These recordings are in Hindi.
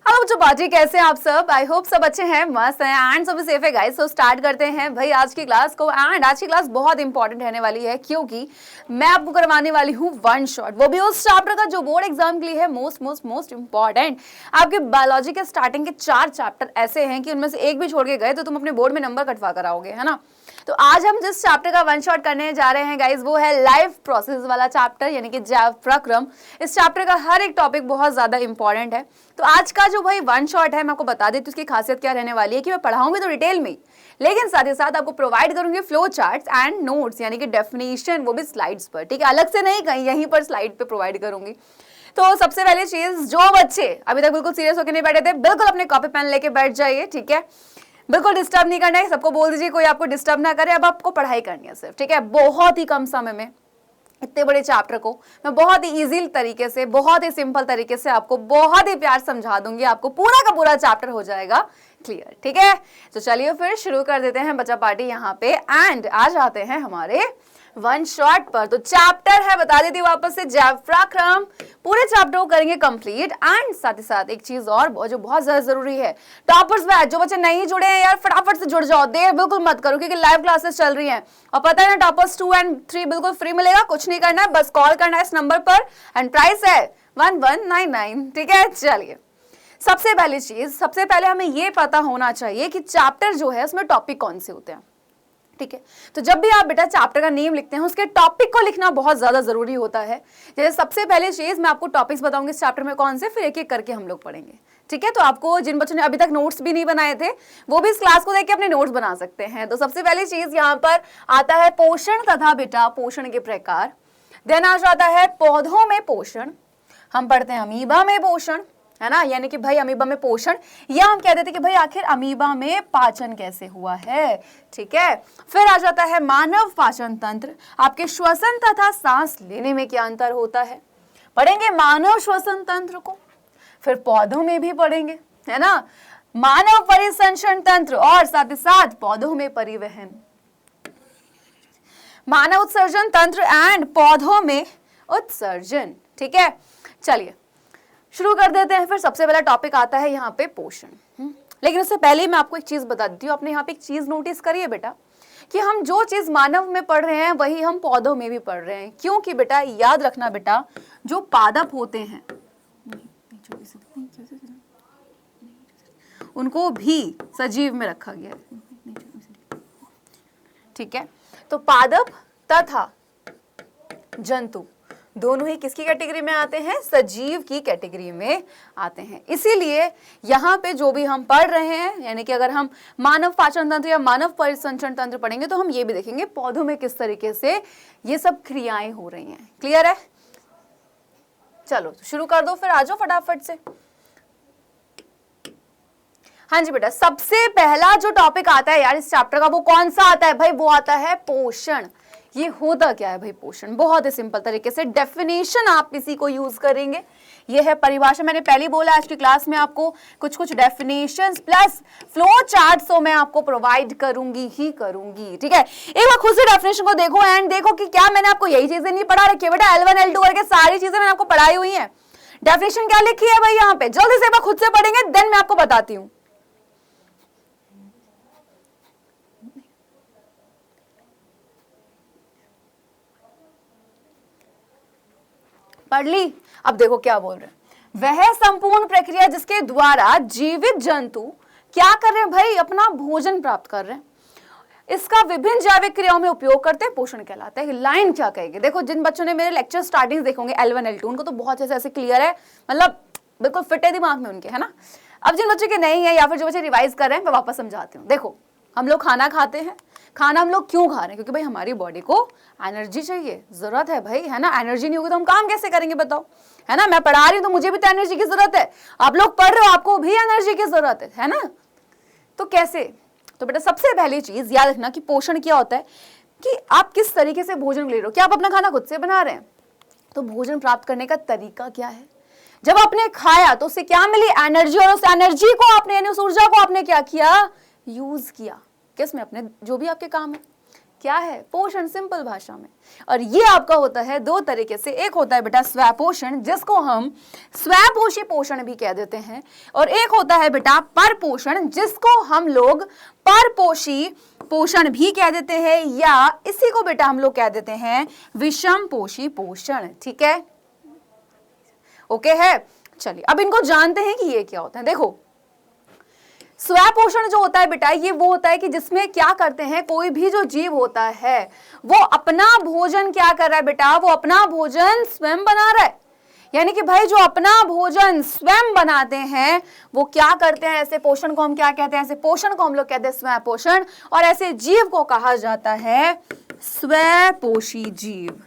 हेलो बच्चों, बाजी कैसे हैं आप सब? आई होप सब अच्छे हैं, मस्त हैं एंड सभी सेफ है गाइस। सो स्टार्ट करते हैं भाई आज की क्लास को। एंड आज की क्लास बहुत इंपॉर्टेंट रहने वाली है क्योंकि मैं आपको करवाने वाली हूँ वन शॉट, वो भी उस चैप्टर का जो बोर्ड एग्जाम के लिए है मोस्ट इंपॉर्टेंट। आपके बायोलॉजी के स्टार्टिंग के 4 चैप्टर ऐसे हैं कि उनमें से एक भी छोड़ के गए तो तुम अपने बोर्ड में नंबर कटवा कर आओगे, है ना। तो आज हम जिस चैप्टर का वन शॉट करने जा रहे हैं गाइस, वो है लाइफ प्रोसेस वाला चैप्टर, यानी कि जैव प्रक्रम। इस चैप्टर का हर एक टॉपिक बहुत ज्यादा इंपॉर्टेंट है। तो आज का जो भाई वन शॉट है, मैं आपको बता देती हूँ उसकी खासियत क्या रहने वाली है कि मैं पढ़ाऊंगी तो डिटेल में, लेकिन साथ ही साथ आपको प्रोवाइड करूंगी फ्लो चार्ट्स एंड नोट्स, यानी कि डेफिनेशन, वो भी स्लाइड्स पर, ठीक है, अलग से नहीं, कहीं यहीं पर स्लाइड पे प्रोवाइड करूंगी। तो सबसे पहले चीज, जो बच्चे अभी तक बिल्कुल सीरियस होकर नहीं बैठे थे, बिल्कुल अपने कॉपी पेन लेके बैठ जाइए, ठीक है। बिल्कुल डिस्टर्ब नहीं करना है, सबको बोल दीजिए कोई आपको डिस्टर्ब ना करे। अब आपको पढ़ाई करनी है सिर्फ, ठीक है। बहुत ही कम समय में इतने बड़े चैप्टर को मैं बहुत ही इजी तरीके से, बहुत ही सिंपल तरीके से आपको बहुत ही प्यार समझा दूंगी। आपको पूरा का पूरा चैप्टर हो जाएगा क्लियर, ठीक है। तो चलिए फिर शुरू कर देते हैं बच्चा पार्टी यहाँ पे। एंड आ जाते हैं हमारे वन शॉट पर। तो चैप्टर है, बता देती हूँ वापस से, जैव प्रक्रम। पूरे चैप्टर को करेंगे कंप्लीट। एंड साथ ही साथ एक चीज और जो बहुत ज्यादा जरूरी है, टॉपर्स बैच, जो बच्चे नहीं जुड़े हैं यार फटाफट से जुड़ जाओ, देर बिल्कुल मत करो क्योंकि लाइव क्लासेस चल रही हैं। और पता है ना, टॉपर्स 2 और 3 बिल्कुल फ्री मिलेगा, कुछ नहीं करना है, बस कॉल करना है इस नंबर पर। एंड प्राइस है 1199, ठीक है। चलिए, सबसे पहली चीज, सबसे पहले हमें यह पता होना चाहिए कि चैप्टर जो है उसमें टॉपिक कौन से होते हैं, ठीक है। तो जब भी आप बेटा चैप्टर का नेम लिखते हैं, उसके टॉपिक को लिखना बहुत ज्यादा जरूरी होता है। जैसे सबसे पहले चीज मैं आपको टॉपिक्स बताऊंगी इस चैप्टर में कौन से, फिर एक एक करके हम लोग पढ़ेंगे, ठीक है। तो आपको जिन बच्चों ने अभी तक नोट्स भी नहीं बनाए थे, वो भी इस क्लास को देख के अपने नोट्स बना सकते हैं। तो सबसे पहली चीज यहाँ पर आता है पोषण तथा बेटा पोषण के प्रकार। देन आ जाता है पौधों में पोषण, हम पढ़ते हैं अमीबा में पोषण, है ना, यानी कि भाई अमीबा में पोषण, या हम कह देते कि भाई आखिर अमीबा में पाचन कैसे हुआ है, ठीक है। फिर आ जाता है मानव पाचन तंत्र, आपके श्वसन तथा सांस लेने में क्या अंतर होता है, पढ़ेंगे मानव श्वसन तंत्र को। फिर पौधों में भी पढ़ेंगे, है ना, मानव परिसंचरण तंत्र और साथ ही साथ पौधों में परिवहन, मानव उत्सर्जन तंत्र एंड पौधों में उत्सर्जन, ठीक है। चलिए शुरू कर देते हैं। फिर सबसे पहला टॉपिक आता है यहाँ पे पोषण। लेकिन उससे पहले ही मैं आपको एक चीज बता देती हूँ। आपने यहाँ पे एक चीज नोटिस करिए बेटा, कि हम जो चीज मानव में पढ़ रहे हैं वही हम पौधों में भी पढ़ रहे हैं। क्योंकि बेटा याद रखना बेटा, जो पादप होते हैं उनको भी सजीव में रखा गया है, ठीक है। तो पादप तथा जंतु दोनों ही किसकी कैटेगरी में आते हैं, सजीव की कैटेगरी में आते हैं। इसीलिए यहाँ पे जो भी हम पढ़ रहे हैं, यानी कि अगर हम मानव पाचन तंत्र या मानव परिसंचरण तंत्र पढ़ेंगे तो हम ये भी देखेंगे पौधों में किस तरीके से ये सब क्रियाएं हो रही हैं। क्लियर है? चलो तो शुरू कर दो, फिर आ जाओ फटाफट से। हाँ जी बेटा, सबसे पहला जो टॉपिक आता है यार इस चैप्टर का, वो कौन सा आता है भाई, वो आता है पोषण। ये होता क्या है भाई पोषण? बहुत ही सिंपल तरीके से डेफिनेशन आप इसी को यूज करेंगे। ये है परिभाषा, मैंने पहले बोला आज की क्लास में आपको कुछ डेफिनेशंस प्लस फ्लो चार्ट्स तो मैं आपको प्रोवाइड करूंगी ही करूंगी, ठीक है। एक बार खुद से डेफिनेशन को देखो एंड देखो कि क्या मैंने आपको यही चीजें नहीं पढ़ा रखी है बेटा, L1 L2 करके सारी चीजें मैंने आपको पढ़ाई हुई है। डेफिनेशन क्या लिखी है भाई यहाँ पे, जल्दी से एक बार खुद से पढ़ेंगे देन मैं आपको बताती हूँ। पढ़ ली? अब देखो क्या बोल रहे हैं, वह संपूर्ण प्रक्रिया जिसके द्वारा जीवित जंतु क्या कर रहे हैं भाई, अपना भोजन प्राप्त कर रहे हैं, इसका विभिन्न जैविक क्रियाओं में उपयोग करते हैं, पोषण कहलाता है। लाइन क्या कहेगी, देखो जिन बच्चों ने मेरे लेक्चर स्टार्टिंग देखोगे L1 L2 उनको तो बहुत ऐसे क्लियर है, मतलब बिल्कुल फिट है दिमाग में उनके, है ना। अब जिन बच्चों के नहीं है या फिर जो बच्चे रिवाइज कर रहे हैं, मैं वापस समझाती हूँ। देखो हम लोग खाना खाते हैं, खाना हम लोग क्यों खा रहे हैं, क्योंकि भाई हमारी बॉडी को एनर्जी चाहिए, जरूरत है भाई, है ना। एनर्जी नहीं होगी तो हम काम कैसे करेंगे बताओ, है ना। मैं पढ़ा रही हूँ तो मुझे भी तो एनर्जी की जरूरत है, आप लोग पढ़ रहे हो आपको भी एनर्जी की जरूरत है ना। तो कैसे, तो बेटा सबसे पहली चीज याद रखना कि पोषण क्या होता है, कि आप किस तरीके से भोजन ले रहे हो। क्या आप अपना खाना खुद से बना रहे हैं, तो भोजन प्राप्त करने का तरीका क्या है। जब आपने खाया तो उससे क्या मिली, एनर्जी, और उस एनर्जी को आपने, यानी उस ऊर्जा को आपने क्या किया, यूज किया, किस में, अपने जो भी आपके काम है, क्या है? पोषण, सिंपल भाषा में। और ये आपका होता है दो तरीके से, एक होता है बेटा स्वपोषण जिसको हम स्वपोषी पोषण भी कह देते हैं, और एक होता है बेटा परपोषण जिसको हम लोग परपोषी पोषण भी कह देते हैं, या इसी को बेटा हम लोग कह देते हैं विषम पोषी पोषण। ठीक है, ओके है। चलिए अब इनको जानते हैं कि ये क्या होता है। देखो स्वपोषण जो होता है बेटा ये वो होता है कि जिसमें क्या करते हैं, कोई भी जो जीव होता है वो अपना भोजन क्या कर रहा है बेटा, वो अपना भोजन स्वयं बना रहा है। यानी कि भाई जो अपना भोजन स्वयं बनाते हैं वो क्या करते हैं, ऐसे पोषण को हम क्या कहते हैं, ऐसे पोषण को हम लोग कहते हैं स्वपोषण, और ऐसे जीव को कहा जाता है स्वपोषी जीव।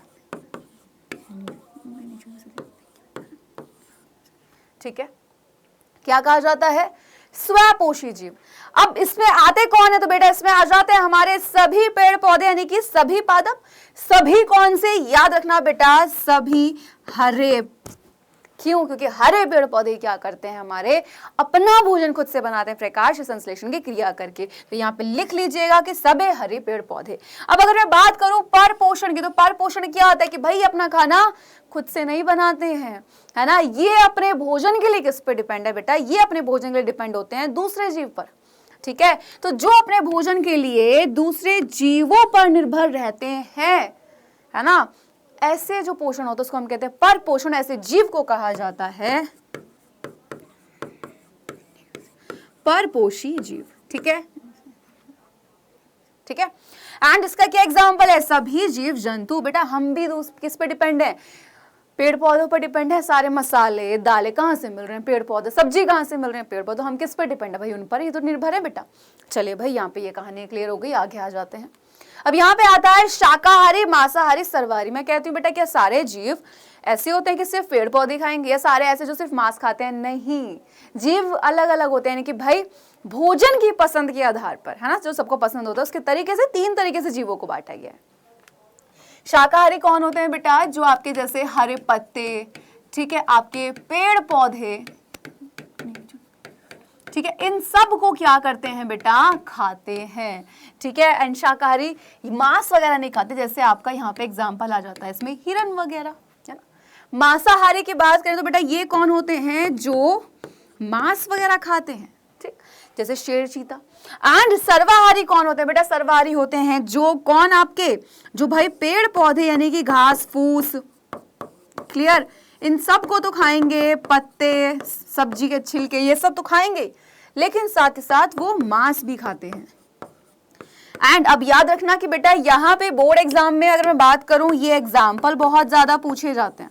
ठीक है, क्या कहा जाता है, स्वपोषी जीव। अब इसमें आते कौन है, तो बेटा इसमें आ जाते हैं हमारे सभी पेड़ पौधे, यानी कि सभी पादप। सभी कौन से, याद रखना बेटा सभी हरे। क्यों? क्योंकि हरे पेड़ पौधे क्या करते हैं, हमारे अपना भोजन खुद से बनाते हैं प्रकाश संश्लेषण की क्रिया करके। तो यहाँ पे लिख लीजिएगा कि सभी हरे पेड़ पौधे। अब अगर मैं बात करूं परपोषण की, तो परपोषण क्या होता है कि भाई अपना खाना खुद से नहीं बनाते हैं, है ना, ये अपने भोजन के लिए किस पे डिपेंड है बेटा, ये अपने भोजन के लिए डिपेंड होते हैं दूसरे जीव पर। ठीक है, तो जो अपने भोजन के लिए दूसरे जीवों पर निर्भर रहते हैं, है ना, ऐसे जो पोषण होता है उसको हम कहते हैं परपोषण। ऐसे जीव को कहा जाता है परपोषी जीव। ठीक है, ठीक है। एंड इसका क्या एग्जांपल है, सभी जीव जंतु। बेटा हम भी किस पे डिपेंड है, पेड़ पौधों पर डिपेंड है। सारे मसाले दालें कहाँ से मिल रहे हैं, पेड़ पौधे। सब्जी कहाँ से मिल रहे हैं, पेड़ पौधे। हम किस पर डिपेंड है भाई, उन पर ही तो निर्भर है बेटा। चलिए भाई यहाँ पे ये कहानी क्लियर हो गई, आगे आ जाते हैं। अब यहाँ पे आता है शाकाहारी, मांसाहारी, सर्वाहारी। मैं कहती हूँ बेटा क्या सारे जीव ऐसे होते हैं कि सिर्फ पेड़ पौधे खाएंगे, या सारे ऐसे जो सिर्फ मांस खाते हैं? नहीं, जीव अलग अलग होते हैं। यानी कि भाई भोजन की पसंद के आधार पर, है ना, जो सबको पसंद होता है उसके तरीके से तीन तरीके से जीवों को बांटा गया है। शाकाहारी कौन होते हैं बेटा, जो आपके जैसे हरे पत्ते, ठीक है, आपके पेड़ पौधे, ठीक है, इन सब को क्या करते हैं बेटा, खाते हैं। ठीक है, एंड शाकाहारी मांस वगैरह नहीं खाते, जैसे आपका यहाँ पे एग्जांपल आ जाता है इसमें हिरन वगैरह, है ना। मांसाहारी की बात करें तो बेटा ये कौन होते हैं, जो मांस वगैरह खाते हैं, ठीक, जैसे शेर, चीता। एंड सर्वाहारी कौन होते हैं बेटा, सर्वाहारी होते हैं जो कौन, आपके जो भाई पेड़ पौधे यानी कि घास फूस, क्लियर, इन सब को तो खाएंगे, पत्ते, सब्जी के छिलके, ये सब तो खाएंगे, लेकिन साथ ही साथ वो मांस भी खाते हैं। एंड अब याद रखना कि बेटा यहाँ पे बोर्ड एग्जाम में अगर मैं बात करूं, ये एग्जाम्पल बहुत ज्यादा पूछे जाते हैं।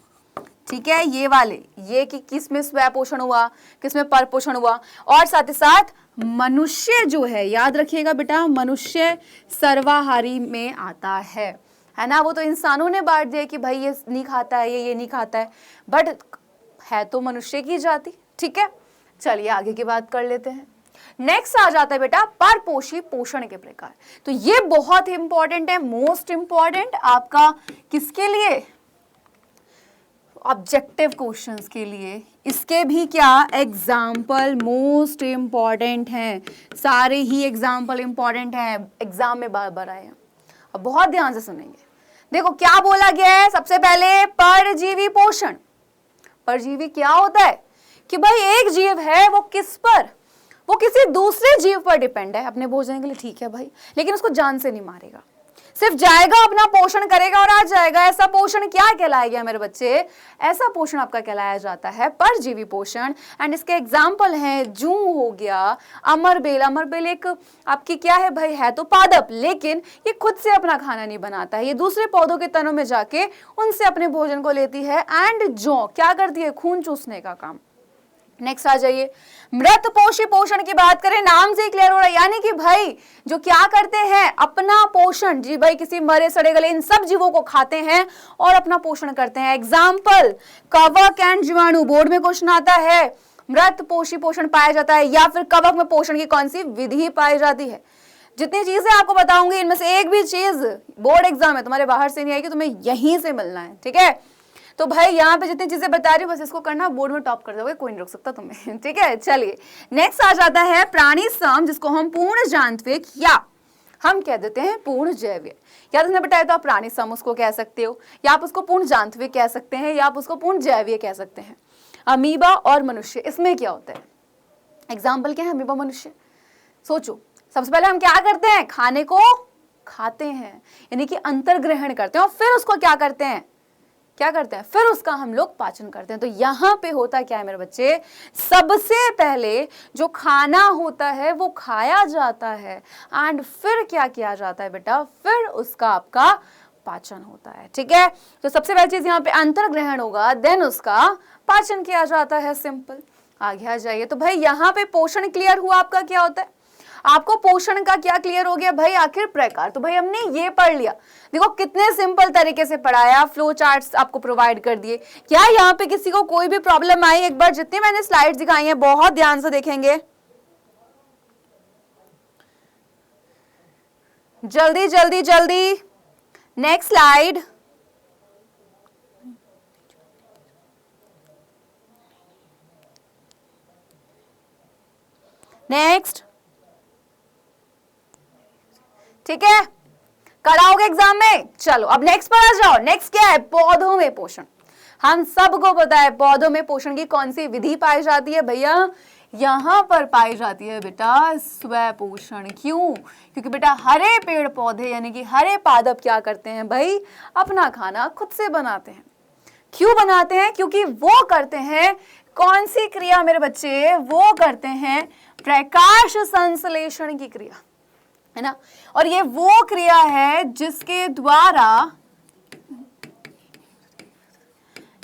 ठीक है, ये वाले, ये कि किस में स्वपोषण हुआ, किस में परपोषण हुआ, और साथ ही साथ मनुष्य जो है, याद रखिएगा बेटा मनुष्य सर्वाहारी में आता है ना। वो तो इंसानों ने बांट दिया कि भाई ये नहीं खाता है, ये नहीं खाता है, बट है तो मनुष्य की जाति। ठीक है, चलिए आगे की बात कर लेते हैं। नेक्स्ट आ जाता है बेटा परपोषी पोषण के प्रकार। तो ये बहुत इंपॉर्टेंट है, मोस्ट इंपॉर्टेंट आपका किसके लिए, ऑब्जेक्टिव क्वेश्चंस के लिए। इसके भी क्या एग्जाम्पल मोस्ट इंपॉर्टेंट हैं, सारे ही एग्जाम्पल इंपॉर्टेंट हैं, एग्जाम में बार बार आए हैं। अब बहुत ध्यान से सुनेंगे। देखो क्या बोला गया है, सबसे पहले परजीवी पोषण। परजीवी क्या होता है कि भाई एक जीव है, वो किस पर, वो किसी दूसरे जीव पर डिपेंड है अपने भोजन के लिए, ठीक है भाई, लेकिन उसको जान से नहीं मारेगा, सिर्फ जाएगा अपना पोषण करेगा और आ जाएगा। ऐसा पोषण क्या कहलाएगा मेरे बच्चे, ऐसा पोषण आपका कहलाया जाता है परजीवी पोषण। एंड इसके एग्जाम्पल हैं जू हो गया, अमरबेल। अमरबेल एक आपकी क्या है भाई, है तो पादप, लेकिन ये खुद से अपना खाना नहीं बनाता है, ये दूसरे पौधों के तनों में जाके उनसे अपने भोजन को लेती है। एंड जौ क्या करती है, खून चूसने का काम। नेक्स्ट आ जाइए, मृत पोषी पोषण की बात करें, नाम से क्लियर हो रहा है, यानी कि भाई जो क्या करते हैं अपना पोषण, जी भाई किसी मरे सड़े गले इन सब जीवों को खाते हैं और अपना पोषण करते हैं। एग्जाम्पल कवक एंड जीवाणु, बोर्ड में क्वेश्चन आता है, मृत पोषी पोषण पाया जाता है, या फिर कवक में पोषण की कौन सी विधि पाई जाती है। जितनी चीजें आपको बताऊंगी इनमें से एक भी चीज बोर्ड एग्जाम है तुम्हारे बाहर से नहीं आएगी, तुम्हें यहीं से मिलना है। ठीक है, तो भाई यहाँ पे जितनी चीजें बता रही हूँ बस इसको करना, बोर्ड में टॉप कर दोगे, कोई नहीं रोक सकता तुम्हें। ठीक है, चलिए नेक्स्ट आ जाता है प्राणी सम, जिसको हम पूर्ण जांत्विक या हम कह देते हैं पूर्ण जैवीय। याद रखना बेटा, तो आप प्राणी समूह उसको कह सकते हो, या आप उसको पूर्ण जांतवीय कह सकते हैं, या आप उसको पूर्ण जैवीय कह सकते हैं। अमीबा और मनुष्य, इसमें क्या होता है? एग्जाम्पल क्या है अमीबा मनुष्य? सोचो, सबसे पहले हम क्या करते हैं? खाने को खाते हैं, यानी कि अंतर्ग्रहण करते हैं, और फिर उसको क्या करते हैं? फिर उसका हम लोग पाचन करते हैं। तो यहाँ पे होता क्या है मेरे बच्चे? सबसे पहले जो खाना होता है वो खाया जाता है, एंड फिर क्या किया जाता है बेटा? फिर उसका आपका पाचन होता है। ठीक है, तो सबसे पहली चीज यहाँ पे अंतर्ग्रहण होगा, देन उसका पाचन किया जाता है। सिंपल। आगे आ जाइए। तो भाई यहाँ पे पोषण क्लियर हुआ आपका? क्या होता है आपको पोषण का क्या क्लियर हो गया भाई? आखिर प्रकार। तो भाई हमने ये पढ़ लिया, देखो कितने सिंपल तरीके से पढ़ाया, फ्लो चार्ट्स आपको प्रोवाइड कर दिए। क्या यहाँ पे किसी को कोई भी प्रॉब्लम आई? एक बार जितनी मैंने स्लाइड्स दिखाई हैं बहुत ध्यान से देखेंगे, जल्दी जल्दी जल्दी। Next slide. नेक्स्ट। ठीक है, कराओगे एग्जाम में? चलो अब नेक्स्ट पर आ जाओ। नेक्स्ट क्या है? पौधों में पोषण। हम सबको पता है पौधों में पोषण की कौन सी विधि पाई जाती है भैया? यहां पर पाई जाती है बेटा स्व पोषण। क्यों? क्योंकि बेटा हरे पेड़ पौधे यानी कि हरे पादप क्या करते हैं भाई? अपना खाना खुद से बनाते हैं। क्यों बनाते हैं? क्योंकि वो करते हैं कौन सी क्रिया मेरे बच्चे? वो करते हैं प्रकाश संश्लेषण की क्रिया, है ना। और ये वो क्रिया है जिसके द्वारा,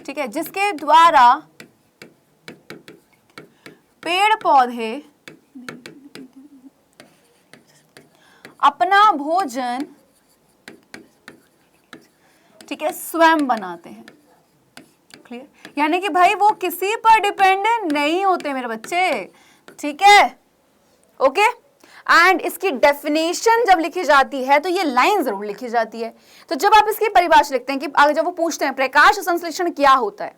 ठीक है, जिसके द्वारा पेड़ पौधे अपना भोजन, ठीक है, स्वयं बनाते हैं। क्लियर? यानी कि भाई वो किसी पर डिपेंडेंट नहीं होते मेरे बच्चे। ठीक है, ओके। एंड इसकी डेफिनेशन जब लिखी जाती है तो ये लाइन जरूर लिखी जाती है। तो जब आप इसकी परिभाषा लिखते हैं कि अगर जब वो पूछते हैं प्रकाश संश्लेषण क्या होता है,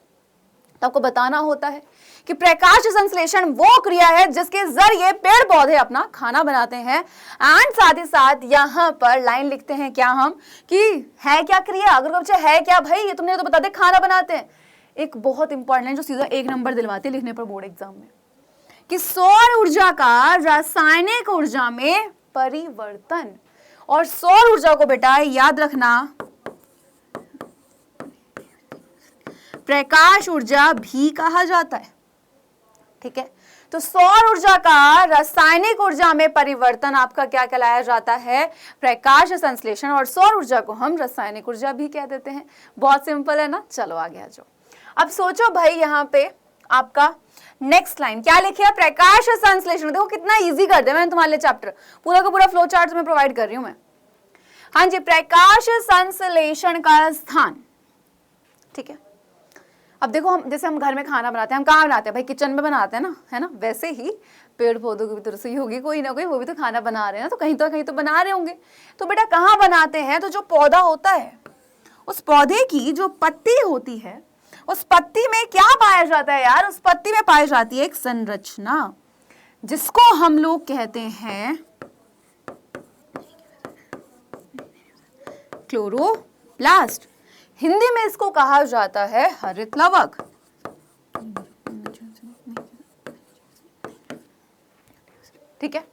तो आपको बताना होता है कि प्रकाश संश्लेषण वो क्रिया है जिसके जरिए पेड़ पौधे अपना खाना बनाते हैं। एंड साथ ही साथ यहाँ पर लाइन लिखते हैं क्या हम कि है क्या क्रिया? अगर बच्चे है क्या भाई? ये तुमने तो बता दे, खाना बनाते हैं। एक बहुत इंपॉर्टेंट लाइन जो सीधा 1 नंबर दिलवाती है लिखने पर बोर्ड एग्जाम में, कि सौर ऊर्जा का रासायनिक ऊर्जा में परिवर्तन। और सौर ऊर्जा को बेटा याद रखना प्रकाश ऊर्जा भी कहा जाता है। ठीक है, तो सौर ऊर्जा का रासायनिक ऊर्जा में परिवर्तन आपका क्या कहलाया जाता है? प्रकाश संश्लेषण। और सौर ऊर्जा को हम रासायनिक ऊर्जा भी कह देते हैं। बहुत सिंपल है ना। चलो आगे आ जाओ। अब सोचो भाई यहाँ पे आपका नेक्स्ट लाइन क्या लिखे है? प्रकाश संश्लेषण। देखो कितना इजी कर दिया मैंने तुम्हारे लिए चैप्टर, पूरा का पूरा फ्लो चार्ट में प्रोवाइड कर रही हूं मैं। हाँ जी, प्रकाश संश्लेषण का स्थान। ठीक है, अब देखो हम जैसे हम घर में खाना बनाते हैं, हम कहाँ बनाते हैं भाई? किचन में बनाते हैं ना, है ना। वैसे ही पेड़ पौधों की भी तो रसोई होगी कोई ना कोई, वो भी तो खाना बना रहे हैं ना, तो कहीं तो बना रहे होंगे। तो बेटा कहाँ बनाते हैं? तो जो पौधा होता है, उस पौधे की जो पत्ती होती है, उस पत्ती में क्या पाया जाता है यार? उस पत्ती में पाई जाती है एक संरचना जिसको हम लोग कहते हैं क्लोरोप्लास्ट। हिंदी में इसको कहा जाता है हरित लवक। ठीक है,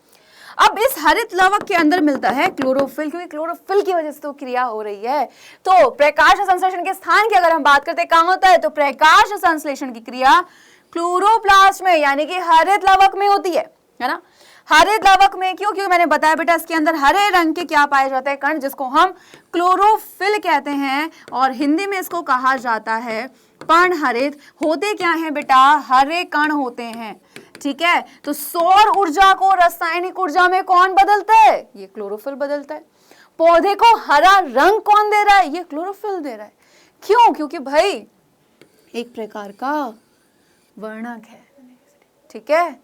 अब इस हरित लवक के अंदर मिलता है क्लोरोफिल, क्योंकि क्लोरोफिल की वजह से तो क्रिया हो रही है। तो प्रकाश संश्लेषण के स्थान की अगर हम बात करते हैं कहां होता है, तो प्रकाश संश्लेषण की क्रिया क्लोरोप्लास्ट में यानी कि हरित लवक में होती है ना। हरित लवक में क्यों? क्योंकि मैंने बताया बेटा इसके अंदर हरे रंग के क्या पाए जाते हैं? कण, जिसको हम क्लोरोफिल कहते हैं, और हिंदी में इसको कहा जाता है पर्णहरित। होते क्या है बेटा? हरे कण होते हैं। ठीक है, तो सौर ऊर्जा को रासायनिक ऊर्जा में कौन बदलता है? ये क्लोरोफिल बदलता है। पौधे को हरा रंग कौन दे रहा है? ये क्लोरोफिल दे रहा है। क्यों? क्योंकि भाई एक प्रकार का वर्णक है। ठीक है,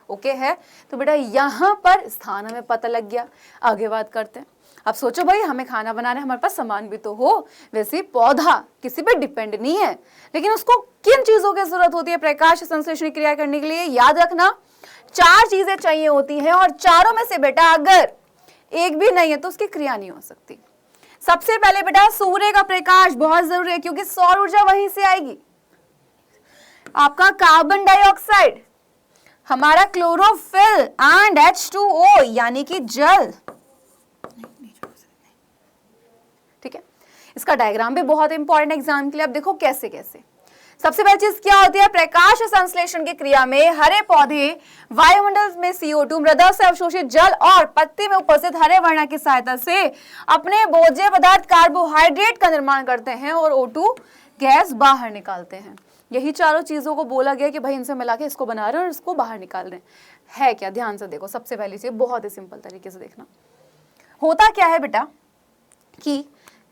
ओके है। तो बेटा यहां पर स्थान हमें पता लग गया। आगे बात करते हैं। अब सोचो भाई हमें खाना बनाने हमारे पास सामान भी तो हो। वैसे पौधा किसी पे डिपेंड नहीं है, लेकिन उसको किन चीजों की जरूरत होती है प्रकाश संश्लेषण क्रिया करने के लिए? याद रखना 4 चीजें चाहिए होती हैं, और चारों में से बेटा अगर एक भी नहीं है तो उसकी क्रिया नहीं हो सकती। सबसे पहले बेटा सूर्य का प्रकाश बहुत जरूरी है क्योंकि सौर ऊर्जा वहीं से आएगी। आपका कार्बन डाइऑक्साइड, हमारा क्लोरोफिल एंड H2O यानी कि जल। ठीक है, इसका डायग्राम भी बहुत इंपॉर्टेंट एग्जाम के लिए। अब देखो कैसे कैसे। सबसे पहली चीज क्या होती है, प्रकाश संश्लेषण की क्रिया में हरे पौधे वायुमंडल में CO2, मृदा से अवशोषित जल और पत्ती में उपस्थित हरे वर्ण की सहायता से अपने भोज्य पदार्थ कार्बोहाइड्रेट का निर्माण करते हैं और O2 गैस बाहर निकालते हैं। यही चारों चीजों को बोला गया कि भाई इनसे मिला के इसको बना रहे हैं और इसको बाहर निकाल रहे हैं। है क्या, ध्यान से देखो। सबसे पहली चीज बहुत ही सिंपल तरीके से देखना, होता क्या है बेटा कि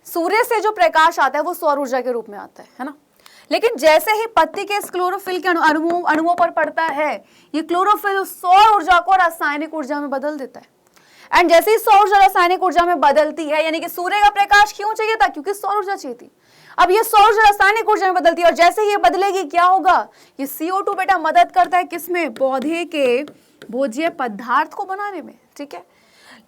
सूर्य से जो प्रकाश आता है वो सौर ऊर्जा के रूप में आता है ना। लेकिन जैसे ही पत्ती के इस क्लोरोफिल के अणुओं पर पड़ता है, ये क्लोरोफिल सौर ऊर्जा को रासायनिक ऊर्जा में बदल देता है। एंड जैसे ही सौर ऊर्जा रासायनिक ऊर्जा में बदलती है, यानी कि सूर्य का प्रकाश क्यों चाहिए था, क्योंकि सौर ऊर्जा चाहिए थी। अब ये सौर ऊर्जा रासायनिक ऊर्जा में बदलती है और जैसे ही ये बदलेगी क्या होगा, ये CO2 बेटा मदद करता है किसमें, पौधे के भोज्य पदार्थ को बनाने में। ठीक है,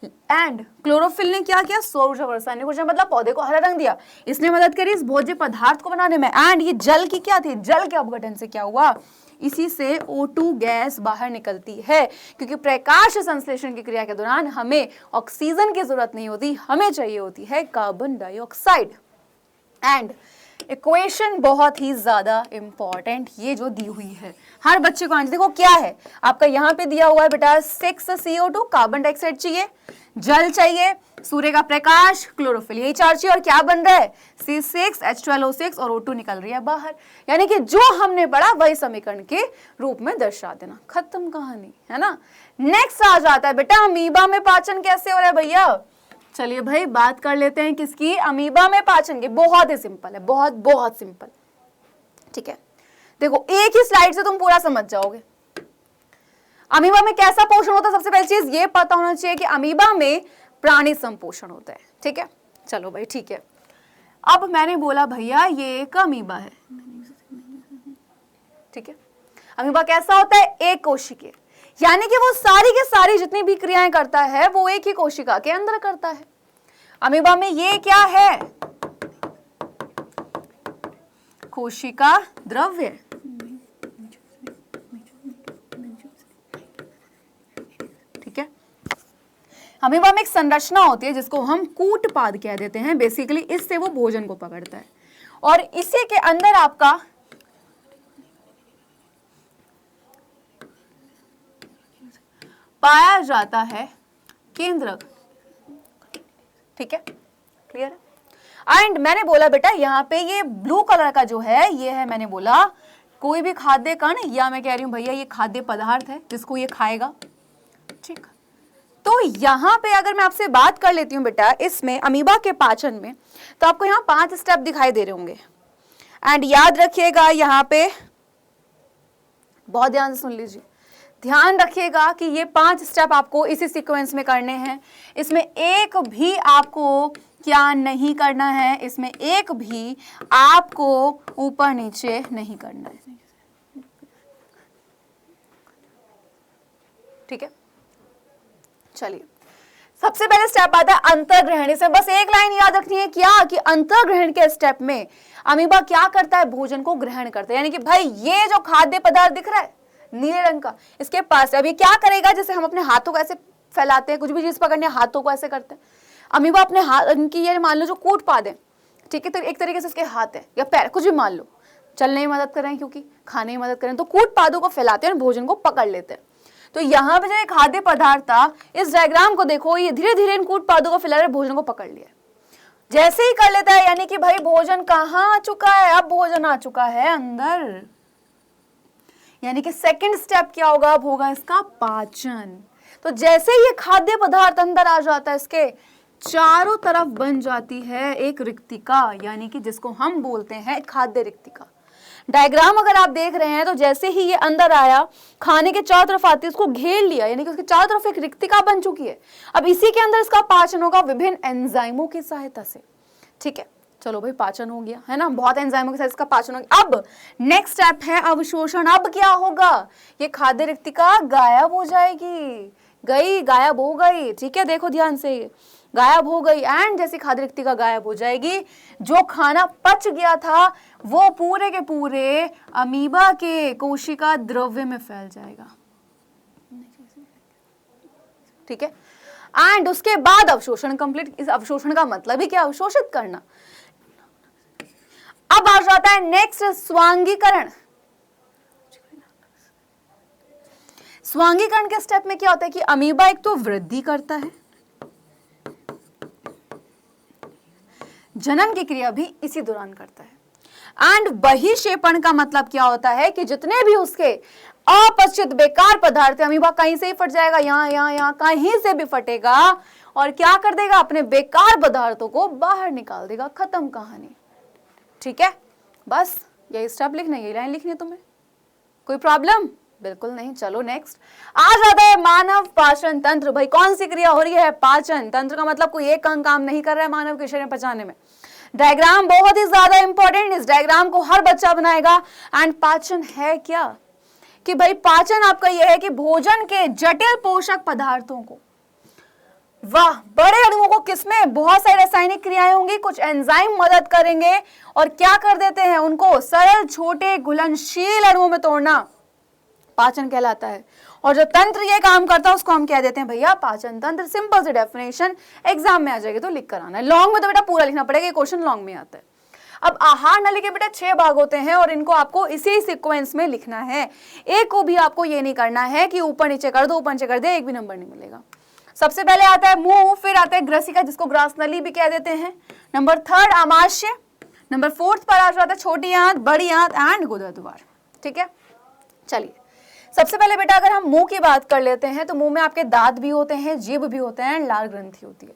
एंड क्लोरोफिल ने क्या किया, सौर ऊर्जा रासायनिक ऊर्जा मतलब पौधे को हरा रंग दिया, इसने मदद करी इस भोज्य पदार्थ को बनाने में। एंड ये जल की क्या थी, जल के अपघटन से क्या हुआ, इसी से O2 गैस बाहर निकलती है। क्योंकि प्रकाश संश्लेषण की क्रिया के दौरान हमें ऑक्सीजन की जरूरत नहीं होती, हमें चाहिए होती है कार्बन डाइऑक्साइड। एंड इक्वेशन बहुत ही ज्यादा इंपॉर्टेंट ये जो दी हुई है हर बच्चे को आंसर देखो क्या है आपका यहाँ पे दिया हुआ है बेटा 6 CO2 कार्बन डाइऑक्साइड चाहिए, जल चाहिए, सूर्य का प्रकाश, क्लोरोफिल, यही चार चाहिए और क्या बन रहा है C6 H12O6 और O2 निकल रही है बाहर। यानी कि जो हमने पढ़ा वही समीकरण के रूप में दर्शा देना, खत्म कहानी है ना। नेक्स्ट आ जाता है बेटा अमीबा में पाचन कैसे हो रहा है भैया। चलिए भाई बात कर लेते हैं किसकी, अमीबा में पाचन की। बहुत ही सिंपल है, बहुत बहुत सिंपल। ठीक है, देखो एक ही स्लाइड से तुम पूरा समझ जाओगे। अमीबा में कैसा पोषण होता है, सबसे पहली चीज ये पता होना चाहिए कि अमीबा में प्राणी संपोषण होता है। ठीक है, चलो भाई ठीक है। अब मैंने बोला भैया ये एक अमीबा है। ठीक है, अमीबा कैसा होता है, एक कोशिकीय, यानी कि वो सारी के सारी जितनी भी क्रियाएं करता है वो एक ही कोशिका के अंदर करता है। अमीबा में ये क्या है, कोशिका द्रव्य। ठीक है, अमीबा में एक संरचना होती है जिसको हम कूटपाद कह देते हैं। बेसिकली इससे वो भोजन को पकड़ता है और इसी के अंदर आपका पाया जाता है केंद्रक। ठीक है, क्लियर है। एंड मैंने बोला बेटा यहाँ पे ये ब्लू कलर का जो है ये है, मैंने बोला कोई भी खाद्य कण, या मैं कह रही हूं भैया ये खाद्य पदार्थ है जिसको ये खाएगा। ठीक, तो यहाँ पे अगर मैं आपसे बात कर लेती हूँ बेटा इसमें अमीबा के पाचन में, तो आपको यहाँ 5 स्टेप दिखाई दे रहे होंगे। एंड याद रखिएगा यहाँ पे बहुत ध्यान से सुन लीजिए, ध्यान रखिएगा कि ये 5 स्टेप आपको इसी सीक्वेंस में करने हैं। इसमें एक भी आपको क्या नहीं करना है, इसमें एक भी आपको ऊपर नीचे नहीं करना है। ठीक है, चलिए सबसे पहले स्टेप आता है अंतर्ग्रहण। इसमें बस एक लाइन याद रखनी है क्या, कि अंतर्ग्रहण के स्टेप में अमीबा क्या करता है, भोजन को ग्रहण करता है। यानी कि भाई ये जो खाद्य पदार्थ दिख रहा है नीले रंग का, इसके पास अब ये क्या करेगा, जैसे हम अपने हाथों को ऐसे फैलाते हैं, कुछ भी चीज पकड़ने हाथों को ऐसे करते हैं, अमीबा अपने हाथ इनकी ये मान लो जो कूटपाद है, ठीक है, तो एक तरीके से इसके हाथ है या पैर, कुछ भी मान लो, चलने में मदद करें क्योंकि खाने में मदद करें, तो कूटपादों को फैलाते हैं और भोजन को पकड़ लेते हैं। तो यहाँ पे जो एक खाद्य पदार्थ था, इस डायग्राम को देखो, ये धीरे धीरे इन कूटपादों को फैला रहे, भोजन को पकड़ लिया। जैसे ही कर लेता है यानी कि भाई भोजन कहाँ आ चुका है, अब भोजन आ चुका है अंदर। यानी कि सेकंड स्टेप क्या होगा, अब होगा इसका पाचन। तो जैसे ये खाद्य पदार्थ अंदर आ जाता है, इसके चारों तरफ बन जाती है एक रिक्तिका, यानी कि जिसको हम बोलते हैं खाद्य रिक्तिका। डायग्राम अगर आप देख रहे हैं तो जैसे ही ये अंदर आया, खाने के चारों तरफ आती है, उसको घेर लिया, यानी कि उसके चारों तरफ एक रिक्तिका बन चुकी है। अब इसी के अंदर इसका पाचन होगा विभिन्न एंजाइमों की सहायता से। ठीक है, चलो भाई पाचन हो गया है ना, बहुत एंजाइमों के साथ इसका पाचन हो गया। अब नेक्स्ट स्टेप है अवशोषण। अब क्या होगा, ये खाद्य रिक्तिका गायब हो जाएगी, गई, गायब हो गई, ठीक है, देखो ध्यान से, गायब हो गई, एंड जैसी खाद्य रिक्तिका गायब हो जाएगी, जो खाना पच गया था वो पूरे के पूरे अमीबा के कोशिका द्रव्य में फैल जाएगा, ठीक है, एंड उसके बाद अवशोषण कंप्लीट। इस अवशोषण का मतलब ही क्या, अवशोषित करना। अब आ जाता है नेक्स्ट स्वांगीकरण। स्वांगीकरण के स्टेप में क्या होता है कि अमीबा एक तो वृद्धि करता है, जनन की क्रिया भी इसी दौरान करता है, एंड बहिक्षेपण का मतलब क्या होता है कि जितने भी उसके अपचित बेकार पदार्थ, अमीबा कहीं से ही फट जाएगा, यहाँ कहीं से भी फटेगा और क्या कर देगा, अपने बेकार पदार्थों को बाहर निकाल देगा, खत्म कहानी, ठीक है। बस यही स्टेप लिखना, यही लाइन लिखनी है तुम्हें, कोई प्रॉब्लम बिल्कुल नहीं। चलो नेक्स्ट आ जाता है मानव पाचन तंत्र। भाई कौन सी क्रिया हो रही है, पाचन तंत्र का मतलब कोई एक अंग काम नहीं कर रहा है मानव के शरीर में पचाने में। डायग्राम बहुत ही ज्यादा इंपॉर्टेंट, इस डायग्राम को हर बच्चा बनाएगा। एंड पाचन है क्या, कि भाई पाचन आपका यह है कि भोजन के जटिल पोषक पदार्थों को, वाह, बड़े अणुओं को किसमें, बहुत सारी रासायनिक क्रियाएं होंगी, कुछ एंजाइम मदद करेंगे और क्या कर देते हैं, उनको सरल छोटे घुलनशील अणुओं में तोड़ना पाचन कहलाता है। और जो तंत्र ये काम करता है उसको हम कह देते हैं भैया पाचन तंत्र। सिंपल सी डेफिनेशन, एग्जाम में आ जाएगी तो लिख कर आना है, लॉन्ग में तो बेटा पूरा लिखना पड़ेगा, ये क्वेश्चन लॉन्ग में आता है। अब आहार नली के बेटा 6 भाग होते हैं और इनको आपको इसी सीक्वेंस में लिखना है। एक को भी आपको ये नहीं करना है कि ऊपर नीचे कर दो, ऊपर नीचे कर दे, एक भी नंबर नहीं मिलेगा। सबसे पहले आता है मुंह, फिर आता है ग्रसिका जिसको ग्रास नली भी कह देते हैं, नंबर 3 आमाशय, नंबर 4 पर आ जाता है छोटी आंत, बड़ी आंत एंड गुदा द्वार, ठीक है। चलिए सबसे पहले बेटा अगर हम मुंह की बात कर लेते हैं तो मुंह में आपके दांत भी होते हैं, जीभ भी होते हैं, लाल ग्रंथि होती है।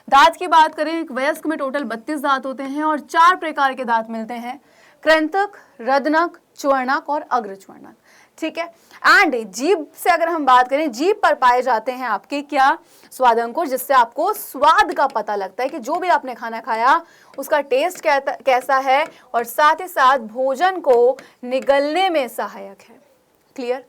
दांत की बात करें, एक वयस्क में टोटल 32 दांत होते हैं और 4 प्रकार के दांत मिलते हैं, कृंतक, रदनक, च्वर्णक और अग्रच्वर्णक, ठीक है। एंड जीभ से अगर हम बात करें, जीभ पर पाए जाते हैं आपके क्या, स्वाद अंकुर, जिससे आपको स्वाद का पता लगता है कि जो भी आपने खाना खाया उसका टेस्ट कैसा है और साथ ही साथ भोजन को निगलने में सहायक है। क्लियर।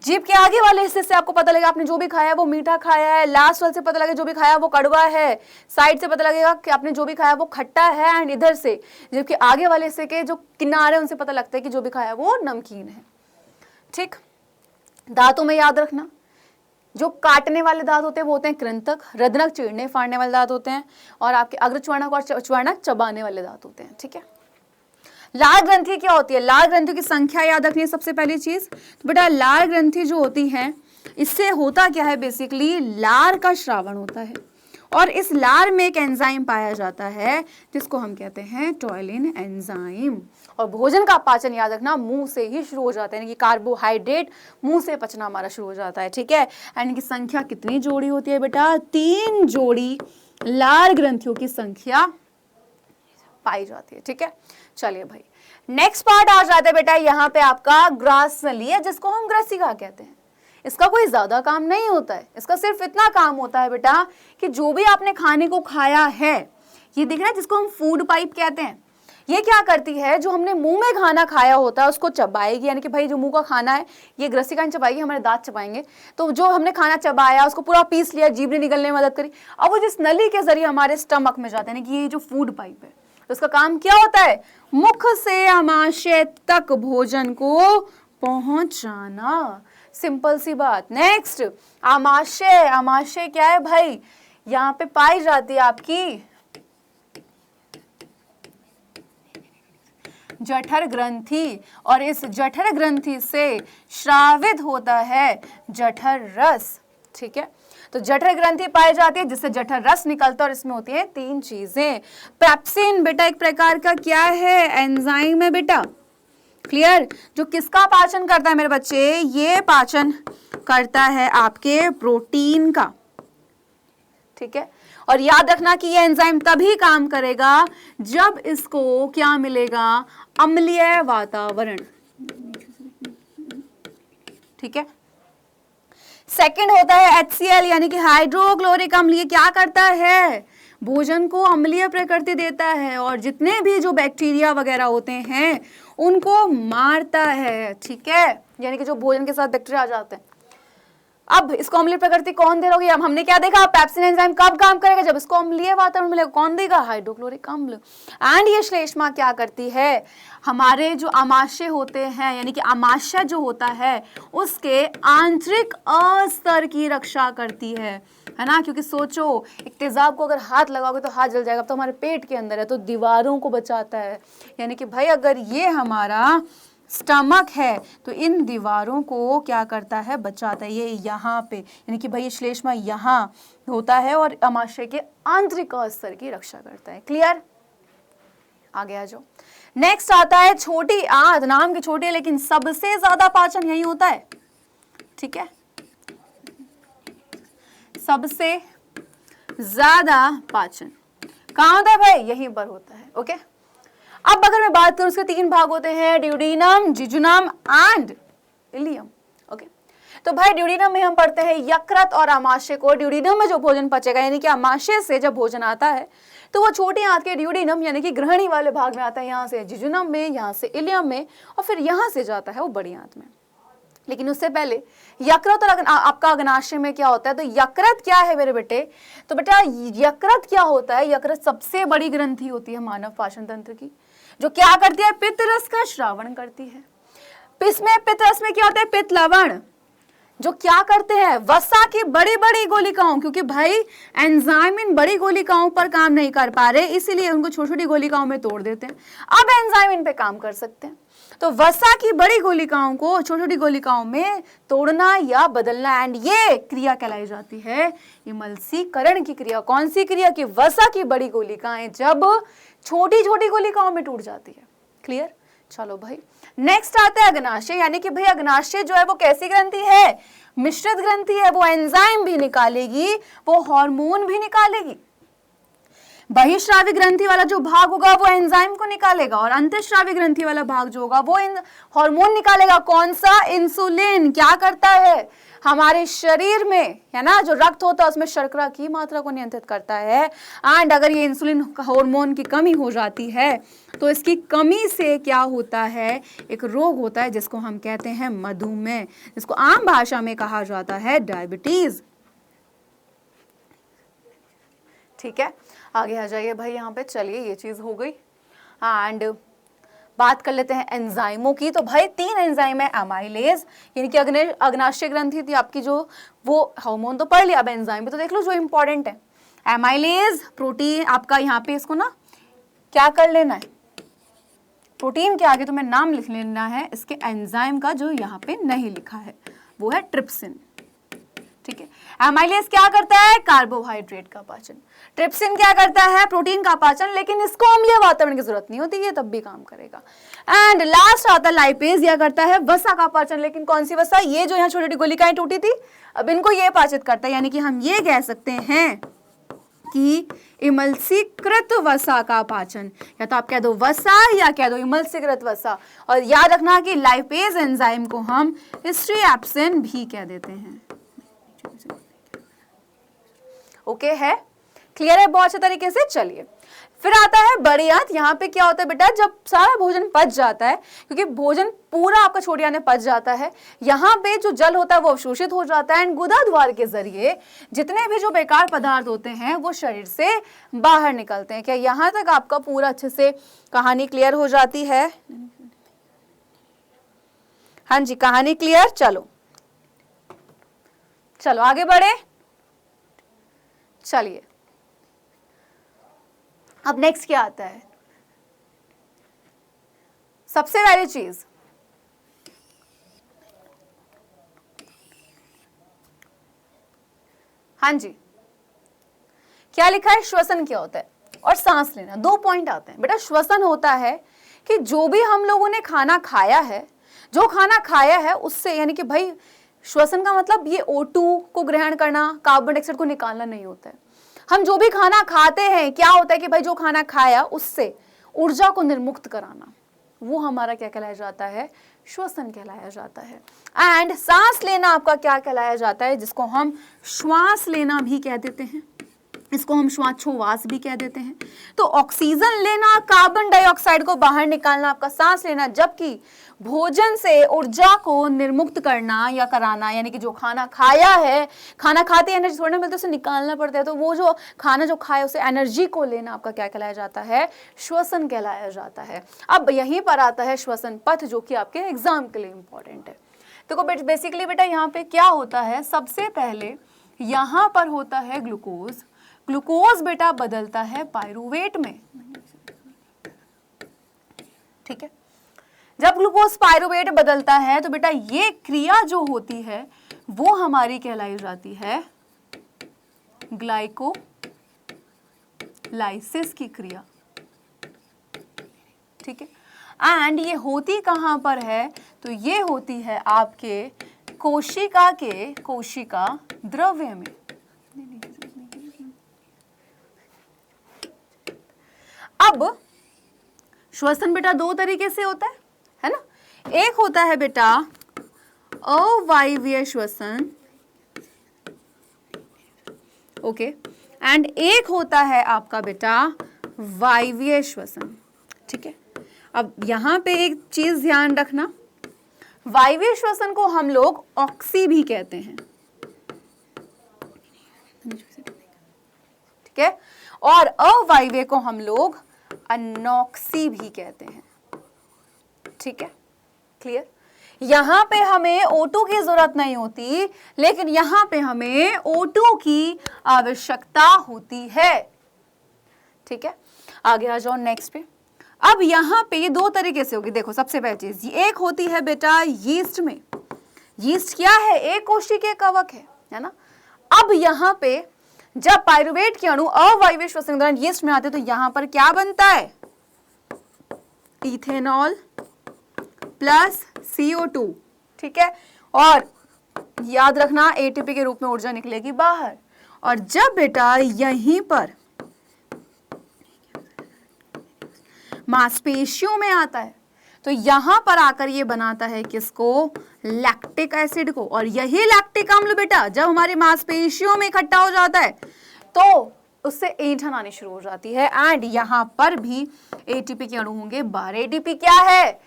जीभ के आगे वाले हिस्से से आपको पता लगेगा आपने जो भी खाया वो मीठा खाया है, लास्ट वाले से पता लगेगा जो भी खाया वो कड़वा है, साइड से पता लगेगा कि आपने जो भी खाया वो खट्टा है, एंड इधर से जीभ के आगे वाले हिस्से के जो किनारे उनसे पता लगता है कि जो भी खाया वो नमकीन है, ठीक। दांतों में याद रखना, जो काटने वाले दांत होते हैं वो होते हैं कृंतक, रदनक चीरने फाड़ने वाले दांत होते हैं, और आपके अग्रच्वर्णक और च्वर्णक चबाने वाले दांत होते हैं, ठीक है। लाल ग्रंथि क्या होती है, लाल ग्रंथि की संख्या याद रखनी है सबसे पहली चीज। तो बेटा लाल ग्रंथि जो होती है इससे होता क्या है, बेसिकली लार का श्रावण होता है और इस लार में एक एंजाइम पाया जाता है जिसको हम कहते हैं टॉयलिन एंजाइम। और भोजन का पाचन याद रखना मुंह से ही शुरू हो जाता है, यानी कि कार्बोहाइड्रेट मुंह से पचना हमारा शुरू हो जाता है, ठीक है। एंड इनकी संख्या कितनी जोड़ी होती है बेटा, 3 जोड़ी लार ग्रंथियों की संख्या पाई जाती है, ठीक है। चलिए भाई नेक्स्ट पार्ट आ जाता है बेटा, यहाँ पे आपका ग्रास नली है जिसको हम ग्रसिका कहते हैं। इसका कोई ज्यादा काम नहीं होता है, इसका सिर्फ इतना काम होता है बेटा कि जो भी आपने खाने को खाया है, ये दिख रहा है जिसको हम फूड पाइप कहते हैं, ये क्या करती है, जो हमने मुंह में खाना खाया होता है उसको चबाएगी, यानी कि भाई जो मुंह का खाना है ये ग्रसिका चबाएगी, हमारे दांत चबाएंगे, तो जो हमने खाना चबाया उसको पूरा पीस लिया, जीभ ने निगलने में मदद करी, अब वो जिस नली के जरिए हमारे स्टमक में जाते हैं, यानी कि ये जो फूड पाइप है, तो उसका काम क्या होता है, मुख से आमाशय तक भोजन को पहुंचाना। सिंपल सी बात। नेक्स्ट आमाशय, आमाशय क्या है भाई, यहाँ पे पाई जाती है आपकी जठर ग्रंथि, और इस जठर ग्रंथि से श्रावित होता है जठर रस, ठीक है। तो जठर ग्रंथि पाई जाती है जिससे जठर रस निकलता है और इसमें होती है 3 चीजें। पेप्सिन बेटा एक प्रकार का क्या है, एंजाइम है बेटा, क्लियर, जो किसका पाचन करता है मेरे बच्चे, ये पाचन करता है आपके प्रोटीन का, ठीक है। और याद रखना कि ये एंजाइम तभी काम करेगा जब इसको क्या मिलेगा, अम्लीय वातावरण, ठीक है। सेकंड होता है HCl यानी कि हाइड्रोक्लोरिक अम्ल, ये क्या करता है, भोजन को अम्लीय प्रकृति देता है और जितने भी जो बैक्टीरिया वगैरह होते हैं उनको मारता है, ठीक है, यानी कि जो भोजन के साथ बैक्टीरिया आ जाते हैं। अब इसको अम्लीय प्रकृति कौन दे रही है? हमने क्या देखा, पेप्सिन एंजाइम कब काम करेगा, जब इसको अम्लीय वातावरण मिलेगा। कौन देगा? हाइड्रोक्लोरिक अम्ल। एंड ये श्लेष्मा क्या करती है, हमारे जो आमाशय होते हैं, यानी कि आमाशय जो होता है उसके आंतरिक अस्तर की रक्षा करती है ना। क्योंकि सोचो, एक तेजाब को अगर हाथ लगाओगे तो हाथ जल जाएगा, तो हमारे पेट के अंदर है, तो दीवारों को बचाता है। यानी कि भाई अगर ये हमारा स्टमक है तो इन दीवारों को क्या करता है, बचाता है। ये यहाँ पे, यानी कि भाई ये श्लेष्मा यहाँ होता है और आमाशय के आंतरिक स्तर की रक्षा करता है। क्लियर? आगे आ जाओ। नेक्स्ट आता है छोटी आंत। नाम की छोटी है लेकिन सबसे ज्यादा पाचन यही होता है, ठीक है, सबसे ज्यादा पाचन कहाँ होता है भाई? यहीं पर होता है। ओके, अब अगर मैं बात करूं, उसके 3 भाग होते हैं, ड्यूडेनम, जिजुनम एंड इलियम। ओके, तो भाई ड्यूडेनम में हम पढ़ते हैं यकृत और आमाशय को। ड्यूडेनम में जो भोजन पचेगा, यानी कि आमाशय से जब भोजन आता है तो वो छोटी आंत के ड्यूडेनम यानी कि ग्रहणी वाले भाग में आता है, यहाँ से जिजुनम में, यहाँ से इलियम में, और फिर यहाँ से जाता है वो बड़ी आंत में। लेकिन उससे पहले यकृत और आपका अग्नाशय में क्या होता है? तो यकृत क्या है मेरे बेटे? तो बेटा यकृत क्या होता है? यकृत सबसे बड़ी ग्रंथि होती है मानव पाचन तंत्र की, जो क्या करती है? पित्त रस का श्रावण करती है। पित्त रस में क्या होता है? पित्त लवण, जो क्या करते हैं? वसा की बड़ी बड़ी गोलिकाओं, क्योंकि भाई एंजाइम इन बड़ी गोलिकाओं पर काम नहीं कर पा रहे, इसीलिए उनको छोटी छोटी गोलिकाओं में तोड़ देते हैं। अब एंजाइम इन पे काम कर सकते हैं, तो वसा की बड़ी गोलिकाओं को छोटी छोटी गोलिकाओं में तोड़ना या बदलना, एंड ये क्रिया कहलाई जाती है इमल्सीकरण की क्रिया। कौन सी क्रिया? की वसा की बड़ी गोलिकाएं जब छोटी छोटी गोलिकाओं में टूट जाती है। क्लियर? चलो भाई, नेक्स्ट आता है अग्नाशय। यानी कि भाई अग्नाशय जो है वो कैसी ग्रंथि है? मिश्रित ग्रंथि है। वो एंजाइम भी निकालेगी, वो हार्मोन भी निकालेगी। बहिश्रावी ग्रंथि वाला जो भाग होगा वो एंजाइम को निकालेगा, और अंतःश्रावी ग्रंथि वाला भाग जो होगा वो हार्मोन निकालेगा। कौन सा? इंसुलिन। क्या करता है? हमारे शरीर में, है ना, जो रक्त होता है उसमें शर्करा की मात्रा को नियंत्रित करता है। एंड अगर ये इंसुलिन हार्मोन की कमी हो जाती है तो इसकी कमी से क्या होता है? एक रोग होता है जिसको हम कहते हैं मधुमेह, जिसको आम भाषा में कहा जाता है डायबिटीज। ठीक है, आगे आ जाइए भाई यहाँ पे। चलिए, ये चीज हो गई। एंड बात कर लेते हैं एंजाइमों की। तो भाई 3 एंजाइम है। एमाइलेज यानी कि अग्नाशय ग्रंथि थी आपकी, जो वो हार्मोन तो पढ़ लिया, अब एंजाइम भी तो देख लो जो इंपॉर्टेंट है। एमाइलेज प्रोटीन आपका, यहाँ पे इसको ना क्या कर लेना है, प्रोटीन के आगे तुम्हें नाम लिख लेना है इसके एंजाइम का, जो यहाँ पे नहीं लिखा है, वो है ट्रिप्सिन। ठीक है, एमाइलेज क्या करता है? कार्बोहाइड्रेट का पाचन। ट्रिप्सिन क्या करता है? प्रोटीन का पाचन, लेकिन इसको अम्लीय वातावरण की जरूरत नहीं होती, ये तब भी काम करेगा। एंड लास्ट आता है लाइपेज, यह करता है वसा का पाचन। लेकिन कौन सी वसा? ये जो यहाँ छोटी छोटी गोलिकाएं टूटी थी, अब इनको ये पाचित करता है। यानी कि हम ये कह सकते हैं कि इमल्सीकृत वसा का पाचन, या तो आप कह दो वसा या कह दो इमल्सीकृत वसा। और याद रखना कि लाइपेज एंजाइम को हम स्ट्रिएप्सिन भी कह देते हैं। ओके है? क्लियर है बहुत अच्छे तरीके से? चलिए, फिर आता है बड़ी आंत। यहाँ पे क्या होता है बेटा? जब सारा भोजन पच जाता है, क्योंकि भोजन पूरा आपका छोटी आंत में पच जाता है, यहाँ पे जो जल होता है वो अवशोषित हो जाता है, एंड गुदा द्वार के जरिए जितने भी जो बेकार पदार्थ होते हैं वो शरीर से बाहर निकलते हैं। क्या यहाँ तक आपका पूरा अच्छे से कहानी क्लियर हो जाती है? हाँ जी, कहानी क्लियर। चलो चलो आगे बढ़े। चलिए, अब नेक्स्ट क्या आता है? सबसे पहली चीज, हाँ जी, क्या लिखा है? श्वसन क्या होता है और सांस लेना। 2 पॉइंट आते हैं बेटा। श्वसन होता है कि जो भी हम लोगों ने खाना खाया है, जो खाना खाया है उससे, यानी कि भाई श्वसन का मतलब ये O2 को ग्रहण करना, कार्बन डाइऑक्साइड को निकालना नहीं होता है। हम जो भी खाना खाते हैं, क्या होता है कि भाई जो खाना खाया उससे ऊर्जा को निर्मुक्त कराना, वो हमारा क्या कहलाया जाता है? श्वसन कहलाया जाता है। एंड सांस लेना आपका क्या कहलाया जाता है? जिसको हम श्वास लेना भी कह देते हैं। इसको हम श्वासोच्छ्वास भी कह देते हैं। तो ऑक्सीजन लेना, कार्बन डाइऑक्साइड को बाहर निकालना, आपका सांस लेना, जबकि भोजन से ऊर्जा को निर्मुक्त करना या कराना, यानी कि जो खाना खाया है, खाना खाते एनर्जी थोड़ा मिलती है, उसे निकालना पड़ता है, तो वो जो खाना जो खाया उसे एनर्जी को लेना आपका क्या कहलाया जाता है? श्वसन कहलाया जाता है। अब यहीं पर आता है श्वसन पथ, जो कि आपके एग्जाम के लिए इंपॉर्टेंट है। तो बेसिकली बेटा यहाँ पे क्या होता है, सबसे पहले यहाँ पर होता है ग्लूकोज। ग्लूकोज बेटा बदलता है पायरुवेट में, ठीक है। जब ग्लूकोज पायरुवेट बदलता है तो बेटा ये क्रिया जो होती है वो हमारी कहलाई जाती है ग्लाइकोलाइसिस की क्रिया, ठीक है। एंड ये होती कहां पर है? तो ये होती है आपके कोशिका द्रव्य में। अब श्वसन बेटा दो तरीके से होता है ना। एक होता है बेटा अवायवीय श्वसन, ओके, एंड एक होता है आपका बेटा वायवीय श्वसन, ठीक है। अब यहां पे एक चीज ध्यान रखना, वायवीय श्वसन को हम लोग ऑक्सी भी कहते हैं, ठीक है, और अवायवीय को हम लोग अनॉक्सी भी कहते हैं, ठीक है, क्लियर। यहां पे हमें O2 की जरूरत नहीं होती, लेकिन यहां पे हमें O2 की आवश्यकता होती है, ठीक है। आगे आ जाओ नेक्स्ट पे। अब यहां पे ये दो तरीके से होगी, देखो सबसे पहली चीज एक होती है बेटा यीस्ट में। यीस्ट क्या है? एक कोशिकीय कवक है ना। अब यहां पे जब पायरुवेट के अणु अवायवीय श्वसन के दौरान यीस्ट में आते हैं तो यहां पर क्या बनता है? इथेनॉल प्लस CO2, ठीक है। और याद रखना एटीपी के रूप में ऊर्जा निकलेगी बाहर। और जब बेटा यहीं पर मांसपेशियों में आता है तो यहां पर आकर ये बनाता है किसको? लैक्टिक एसिड को। और यही लैक्टिक अम्ल बेटा जब हमारी मांसपेशियों में इकट्ठा हो जाता है तो उससे ऐंठन आनी शुरू हो जाती है। एंड यहां पर भी एटीपी के अणु होंगे बाहर। एटीपी क्या है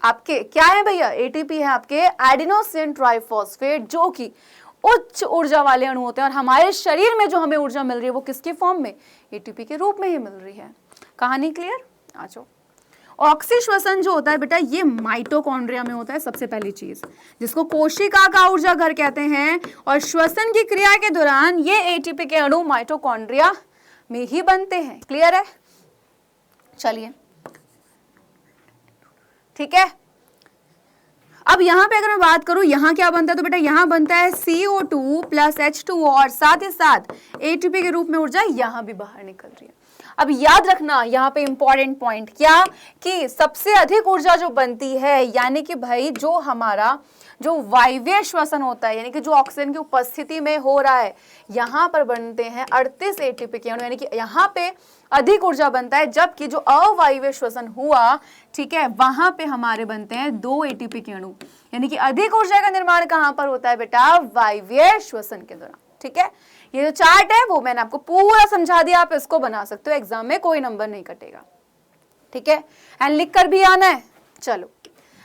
आपके? क्या है भैया? एटीपी है आपके एडिनोसिन ट्राइफॉस्फेट, जो कि उच्च ऊर्जा वाले अणु होते हैं। और हमारे शरीर में जो हमें ऊर्जा मिल रही है वो किसके फॉर्म में? एटीपी के रूप में ही मिल रही है। कहानी क्लियर? आ जाओ। ऑक्सी श्वसन जो होता है बेटा ये माइटोकॉन्ड्रिया में होता है, सबसे पहली चीज, जिसको कोशिका का ऊर्जा घर कहते हैं। और श्वसन की क्रिया के दौरान ये एटीपी के अणु माइटोकॉन्ड्रिया में ही बनते हैं। क्लियर है? चलिए, ठीक है। अब यहां पे अगर मैं बात करूं यहां क्या बनता है तो बेटा यहां बनता है CO2 प्लस H2O और साथ ही साथ एटीपी के रूप में ऊर्जा यहां भी बाहर निकल रही है। अब याद रखना यहाँ पे इंपॉर्टेंट पॉइंट क्या कि सबसे अधिक ऊर्जा जो बनती है, यानी कि भाई जो हमारा जो वायवीय श्वसन होता है, यानी कि जो ऑक्सीजन की उपस्थिति में हो रहा है, यहाँ पर बनते हैं 38 एटीपी के अणु, यानी कि यहाँ पे अधिक ऊर्जा बनता है। जबकि जो अवायवीय श्वसन हुआ, ठीक है, वहां पे हमारे बनते हैं 2 एटीपी के अणु। यानी कि अधिक ऊर्जा का निर्माण कहाँ पर होता है बेटा? वायवीय श्वसन के दौरान, ठीक है। ये जो चार्ट है वो मैंने आपको पूरा समझा दिया, आप इसको बना सकते हो, एग्जाम में कोई नंबर नहीं कटेगा, ठीक है। एंड लिख कर भी आना है। चलो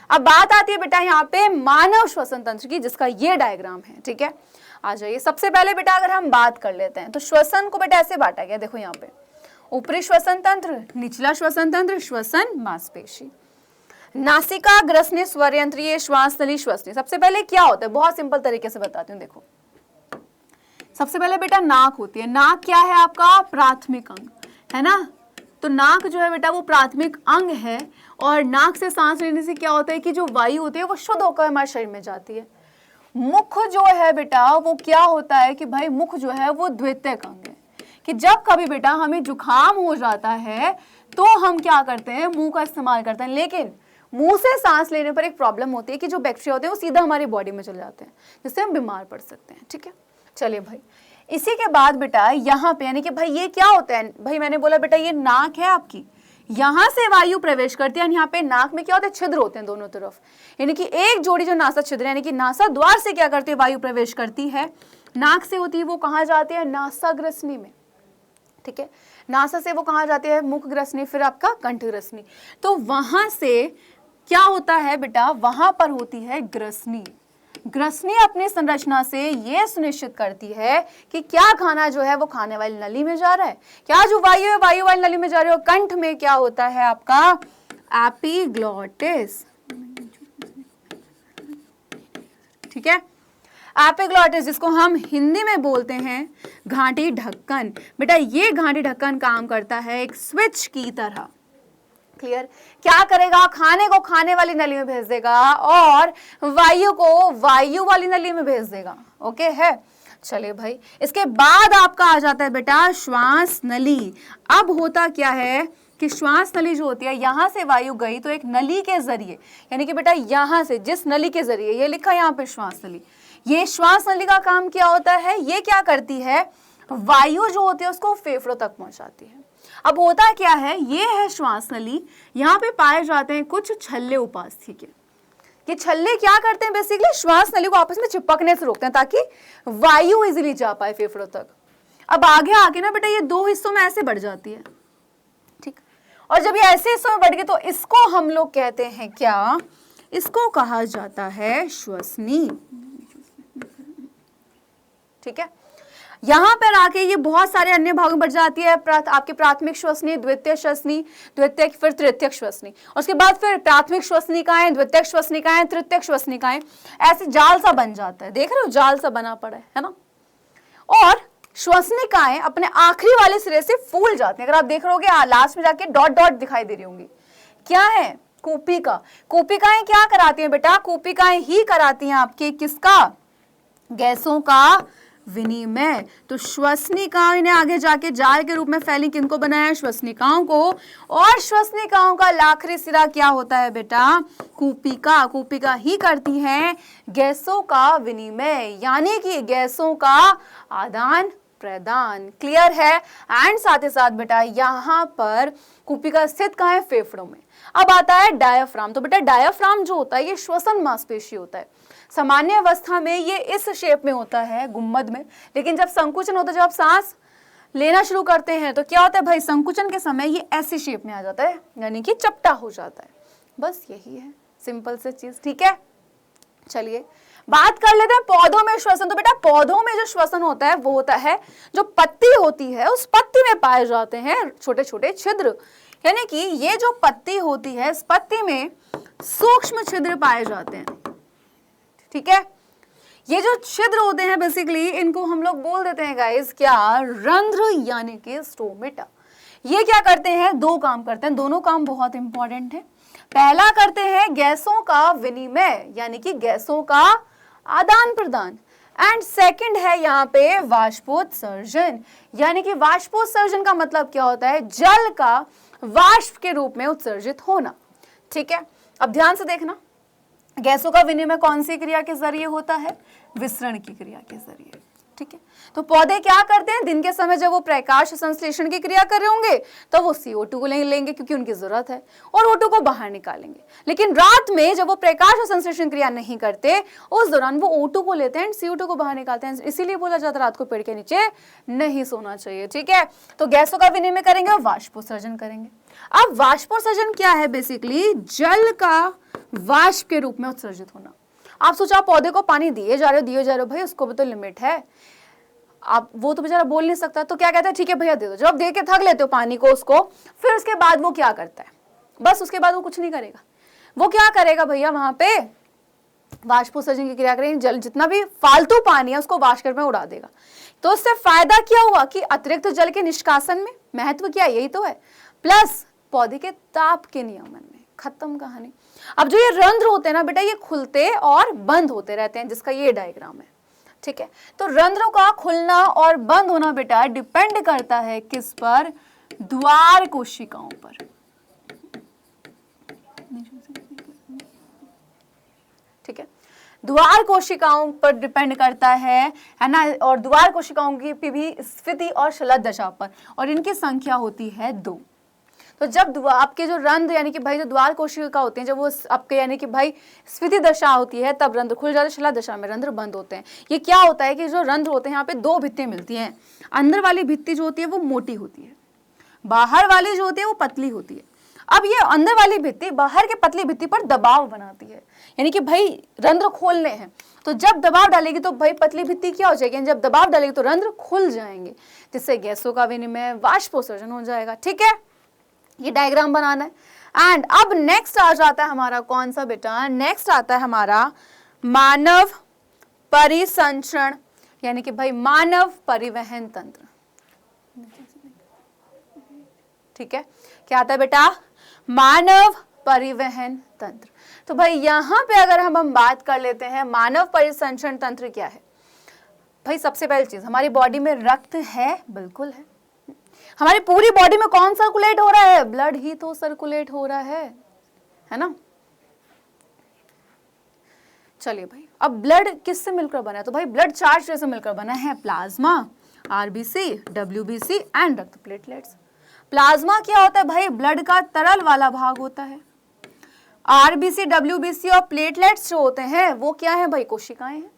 अब बात आती है बेटा यहाँ पे मानव श्वसन तंत्र की, जिसका ये डायग्राम है, ठीक है। आ जाइए। सबसे पहले बेटा अगर हम बात कर लेते हैं तो श्वसन को बेटा ऐसे बांटा गया, देखो यहाँ पे ऊपरी श्वसन तंत्र, निचला श्वसन तंत्र, श्वसन मांसपेशी, नासिका, ग्रसनी, स्वरयंत्रीय, श्वास नली, श्वसनी। सबसे पहले क्या होता है बहुत सिंपल तरीके से बताती हूँ। देखो सबसे पहले बेटा नाक होती है। नाक क्या है आपका? प्राथमिक अंग है ना। तो नाक जो है बेटा वो प्राथमिक अंग है। और नाक से सांस लेने से क्या होता है कि जो वायु होती है वो शुद्ध होकर हमारे शरीर में जाती है। मुख जो है बेटा वो क्या होता है कि भाई मुख जो है वो द्वितीयक अंग है, कि जब कभी बेटा हमें जुकाम हो जाता है तो हम क्या करते हैं? मुंह का इस्तेमाल करते हैं। लेकिन मुंह से सांस लेने पर एक प्रॉब्लम होती है कि जो बैक्टीरिया होते हैं वो सीधा हमारी बॉडी में चले जाते हैं, जिससे हम बीमार पड़ सकते हैं, ठीक है। चलिए भाई, इसी के बाद बेटा यहाँ पे यानी कि भाई ये क्या होता है? भाई मैंने बोला बेटा ये नाक है आपकी, यहाँ से वायु प्रवेश करती है। यहाँ पे नाक में क्या होता है? छिद्र होते हैं दोनों तरफ, यानी कि एक जोड़ी जो नासा छिद्र यानी कि नासा द्वार से क्या करती है? वायु प्रवेश करती है। नाक से होती है वो कहाँ जाती है? नासाग्रसनी में, ठीक है। नासा से वो कहाँ जाती है, मुख ग्रसनी, फिर आपका कंठ ग्रसनी। तो वहां से क्या होता है बेटा, वहां पर होती है ग्रसनी। ग्रसनी अपनी संरचना से ये सुनिश्चित करती है कि क्या खाना जो है वो खाने वाली नली में जा रहा है, क्या जो वायु है वायु वाली नली में जा रही है। और कंठ में क्या होता है आपका एपिग्लॉटिस, ठीक है। एपिग्लॉटिस जिसको हम हिंदी में बोलते हैं घाटी ढक्कन। बेटा ये घाटी ढक्कन काम करता है एक स्विच की तरह। क्लियर, क्या करेगा, खाने को खाने वाली नली में भेज देगा और वायु को वायु वाली नली में भेज देगा। ओके है, चलिए भाई। इसके बाद आपका आ जाता है बेटा श्वास नली। अब होता क्या है कि श्वास नली जो होती है, यहां से वायु गई तो एक नली के जरिए, यानी कि बेटा यहां से जिस नली के जरिए, ये लिखा यहाँ पे श्वास नली, ये श्वास नली का काम क्या होता है, ये क्या करती है, वायु जो होती है उसको फेफड़ों तक पहुंचाती है। अब होता क्या है, ये है श्वास नली, यहाँ पे पाए जाते हैं कुछ छल्ले उपास्थि के। ये छल्ले क्या करते हैं, बेसिकली श्वास नली को आपस में चिपकने से रोकते हैं ताकि वायु इजीली जा पाए फेफड़ों तक। अब आगे आके ना बेटा ये दो हिस्सों में ऐसे बढ़ जाती है, ठीक। और जब ये ऐसे हिस्सों में बढ़ गए तो इसको हम लोग कहते हैं क्या, इसको कहा जाता है श्वसनी, ठीक है। यहां पर आके ये बहुत सारे अन्य भागों में बढ़ जाती है। आपके प्राथमिक श्वसनी, द्वितीय श्वसनी, द्वितीय फिर तृतीयक श्वसनी, और उसके बाद फिर प्राथमिक श्वसनिकाएं, द्वितीयक श्वसनिकाएं, तृतीयक श्वसनिकाएं, ऐसे जाल सा बन जाता है। देख रहे हो, जाल सा बना पड़ा है ना। और श्वसनिकाएं अपने आखिरी वाले सिरे से फूल जाती हैं। अगर आप देख रहोगे लास्ट में जाके डॉट डॉट दिखाई दे रही होंगी, क्या है, कूपिका। कूपिकाएं क्या कराती हैं बेटा, कूपिकाएं ही कराती हैं आपके किसका, गैसों का विनिमय। तो श्वसनिकाओं ने आगे जाके जाल के रूप में फैली किनको बनाया, श्वसनिकाओं को। और श्वसनिकाओं का आखिरी सिरा क्या होता है बेटा, कूपिका। कूपिका ही करती हैं गैसों का विनिमय, यानी कि गैसों का आदान प्रदान। क्लियर है। एंड साथ ही साथ बेटा यहाँ पर कूपिका स्थित कहाँ है, फेफड़ों में। अब आता है डायाफ्राम। तो बेटा डायाफ्राम जो होता है ये श्वसन मांसपेशी होता है। सामान्य अवस्था में ये इस शेप में होता है, गुम्मद में, लेकिन जब संकुचन होता है, जब आप सांस लेना शुरू करते हैं तो क्या होता है भाई, संकुचन के समय ये ऐसी शेप में आ जाता है, यानी कि चपटा हो जाता है। बस यही है सिंपल से चीज, ठीक है। चलिए बात कर लेते हैं पौधों में श्वसन। तो बेटा पौधों में जो श्वसन होता है वो होता है, जो पत्ती होती है उस पत्ती में पाए जाते हैं छोटे छोटे छिद्र, यानी कि ये जो पत्ती होती है इस पत्ती में सूक्ष्म छिद्र पाए जाते हैं, ठीक है। ये जो छिद्र होते हैं बेसिकली इनको हम लोग बोल देते हैं गाइस क्या, रंध्र यानी कि स्टोमेटा। ये क्या करते हैं, दो काम करते हैं, दोनों काम बहुत इंपॉर्टेंट है। पहला करते हैं गैसों का विनिमय, यानी कि गैसों का आदान प्रदान। एंड सेकंड है यहाँ पे वाष्पोत्सर्जन, यानी कि वाष्पोत्सर्जन का मतलब क्या होता है, जल का वाष्प के रूप में उत्सर्जित होना, ठीक है। अब ध्यान से देखना, गैसों का विनिमय कौन सी क्रिया के जरिए होता है, विसरण की क्रिया के जरिए, ठीक है। तो पौधे क्या करते हैं, दिन के समय जब वो प्रकाश संश्लेषण की क्रिया कर रहे होंगे तो वो CO2 को लेंगे क्योंकि उनकी जरूरत है, और O2 को बाहर निकालेंगे। लेकिन रात में जब वो प्रकाश संश्लेषण क्रिया नहीं करते उस दौरान वो O2 को लेते हैं, CO2 को बाहर निकालते हैं। इसीलिए बोला जाता है रात को पेड़ के नीचे नहीं सोना चाहिए, ठीक है। तो गैसों का विनिमय करेंगे और वाष्पोत्सर्जन करेंगे। अब वाष्पोत्सर्जन क्या है, बेसिकली जल का वाष्प के रूप में उत्सर्जित होना। आप सोचा पौधे को पानी दिए जा रहे हो भाई, उसको भी तो लिमिट है। आप वो तो बेचारा बोल नहीं सकता, तो क्या कहता है, ठीक है भैया दे दो। जब दे के थक लेते हो पानी को उसको, फिर उसके बाद वो क्या करता है, बस उसके बाद वो कुछ नहीं करेगा। वो क्या करेगा भैया, वहां पे वाष्पोत्सर्जन की क्रिया करेंगे, जल जितना भी फालतू पानी है उसको वाष्प में उड़ा देगा। तो उससे फायदा क्या हुआ कि अतिरिक्त जल के निष्कासन में महत्व क्या, यही तो है, प्लस पौधे के ताप के नियमन में, खत्म कहानी। अब जो ये रंध्र होते हैं ना बेटा, ये खुलते और बंद होते रहते हैं, जिसका ये डायग्राम है, ठीक है। तो रंध्रों का खुलना और बंद होना बेटा डिपेंड करता है किस पर, द्वार कोशिकाओं पर, ठीक है। द्वार कोशिकाओं पर डिपेंड करता है ना, और द्वार कोशिकाओं की भी स्थिति और शलद दशा पर, और इनकी संख्या होती है 2। तो जब आपके जो रंध्र यानी कि भाई जो द्वार कोशिका होते हैं, जब वो आपके यानी कि भाई स्फीति दशा होती है तब रंध्र खुल जाते हैं, शिला दशा में रंध्र बंद होते हैं। ये क्या होता है कि जो रंध्र होते हैं यहाँ पे दो भित्तियां मिलती हैं। अंदर वाली भित्ति जो होती है वो मोटी होती है, बाहर वाली जो होती है वो पतली होती है। अब ये अंदर वाली भित्ति बाहर के पतली भित्ति पर दबाव बनाती है, यानी कि भाई रंध्र खोलने हैं, तो जब दबाव डालेगी तो भाई पतली भित्ति क्या हो जाएगी, जब दबाव डालेगी तो रंध्र खुल जाएंगे, जिससे गैसों का विनिमय, वाष्पोत्सर्जन हो जाएगा। ठीक है, ये डायग्राम बनाना है। एंड अब नेक्स्ट आ जाता है हमारा कौन सा बेटा, नेक्स्ट आता है हमारा मानव परिसंचरण, यानी कि भाई मानव परिवहन तंत्र। ठीक है, क्या आता है बेटा, मानव परिवहन तंत्र। तो भाई यहाँ पे अगर हम बात कर लेते हैं मानव परिसंचरण तंत्र क्या है। भाई सबसे पहली चीज, हमारी बॉडी में रक्त है, बिल्कुल है। हमारी पूरी बॉडी में कौन सर्कुलेट हो रहा है, ब्लड ही तो सर्कुलेट हो रहा है ना। चलिए भाई, अब ब्लड किससे मिलकर बना है, तो भाई ब्लड 4 चीजों से मिलकर बना है, प्लाज्मा, आरबीसी, डब्ल्यूबीसी एंड रक्त प्लेटलेट्स। प्लाज्मा क्या होता है भाई, ब्लड का तरल वाला भाग होता है। आरबीसी, डब्ल्यूबीसी और प्लेटलेट्स जो होते हैं वो क्या है भाई, कोशिकाएं हैं।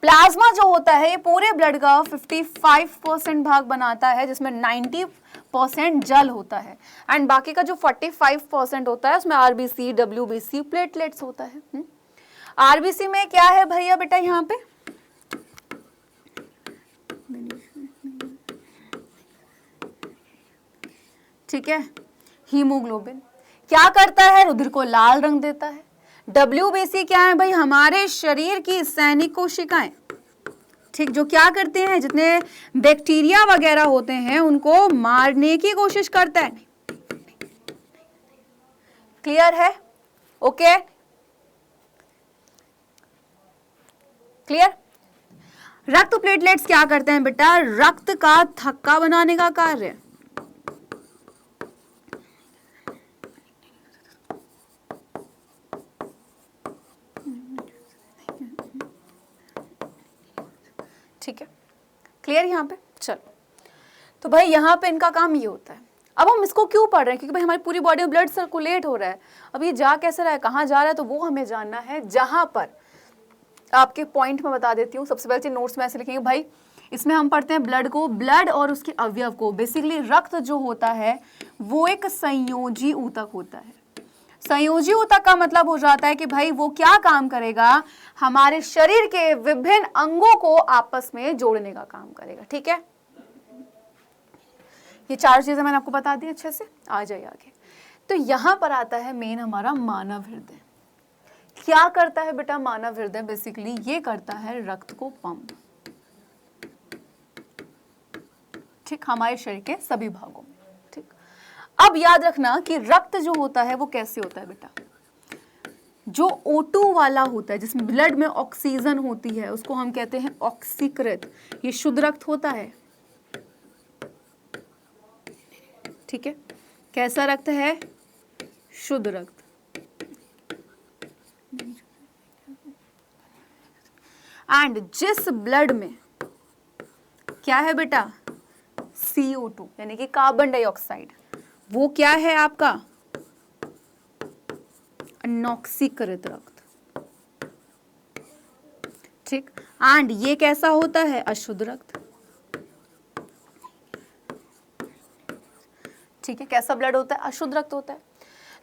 प्लाज्मा जो होता है ये पूरे ब्लड का 55% भाग बनाता है, जिसमें 90% जल होता है, एंड बाकी का जो 45% होता है उसमें आरबीसी, डब्ल्यूबीसी, प्लेटलेट्स होता है। आरबीसी में क्या है भैया बेटा, यहाँ पे ठीक है, हीमोग्लोबिन क्या करता है, रुधिर को लाल रंग देता है। डब्ल्यूबीसी क्या है भाई, हमारे शरीर की सैनिक कोशिकाएं, ठीक, जो क्या करते हैं, जितने बैक्टीरिया वगैरह होते हैं उनको मारने की कोशिश करता है। क्लियर है, ओके, क्लियर। रक्त प्लेटलेट्स क्या करते हैं बेटा, रक्त का थक्का बनाने का कार्य। ठीक है, क्लियर यहाँ पे। चलो, तो भाई यहाँ पे इनका काम ये होता है। अब हम इसको क्यों पढ़ रहे हैं, क्योंकि भाई हमारी पूरी बॉडी में ब्लड सर्कुलेट हो रहा है। अब ये जा कैसे रहा है, कहाँ जा रहा है, तो वो हमें जानना है। जहां पर आपके पॉइंट में बता देती हूँ, सबसे पहले चीज नोट्स में ऐसे लिखेंगे भाई, इसमें हम पढ़ते हैं ब्लड को, ब्लड और उसके अवयव को। बेसिकली रक्त जो होता है वो एक संयोजी ऊतक होता है। संयोजी ऊतक का मतलब हो जाता है कि भाई वो क्या काम करेगा, हमारे शरीर के विभिन्न अंगों को आपस में जोड़ने का काम करेगा। ठीक है, ये 4 चीजें मैंने आपको बता दी अच्छे से। आ जाइए आगे। तो यहां पर आता है मेन हमारा मानव हृदय। क्या करता है बेटा मानव हृदय, बेसिकली ये करता है रक्त को पंप, ठीक, हमारे शरीर के सभी भागों में। ठीक, अब याद रखना कि रक्त जो होता है वो कैसे होता है बेटा, जो O2 वाला होता है, जिसमें ब्लड में ऑक्सीजन होती है, उसको हम कहते हैं ऑक्सीकृत। ये शुद्ध रक्त होता है। ठीक है, कैसा रक्त है, शुद्ध रक्त। एंड जिस ब्लड में क्या है बेटा, CO2 यानी कि कार्बन डाइऑक्साइड, वो क्या है आपका अनॉक्सीकृत रक्त। ठीक, एंड ये कैसा होता है, अशुद्ध रक्त। ठीक है, कैसा ब्लड होता है, अशुद्ध रक्त होता है।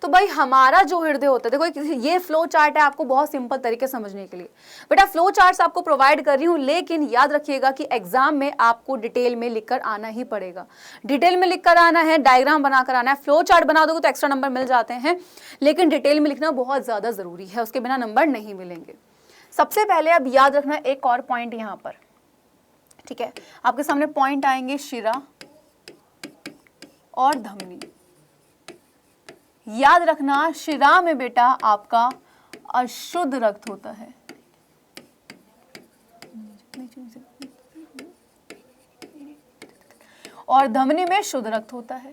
तो भाई हमारा जो हृदय होता है, देखो ये फ्लो चार्ट है आपको बहुत सिंपल तरीके से समझने के लिए। बेटा फ्लो चार्ट्स आपको प्रोवाइड कर रही हूँ, लेकिन याद रखिएगा कि एग्जाम में आपको डिटेल में लिखकर आना ही पड़ेगा। डिटेल में लिखकर आना है, डायग्राम बनाकर आना है। फ्लो चार्ट बना दोगे तो एक्स्ट्रा नंबर मिल जाते हैं, लेकिन डिटेल में लिखना बहुत ज्यादा जरूरी है, उसके बिना नंबर नहीं मिलेंगे। सबसे पहले अब याद रखना एक और पॉइंट यहाँ पर, ठीक है, आपके सामने पॉइंट आएंगे शिरा और धमनी। याद रखना शिरा में बेटा आपका अशुद्ध रक्त होता है, और धमनी में शुद्ध रक्त होता है।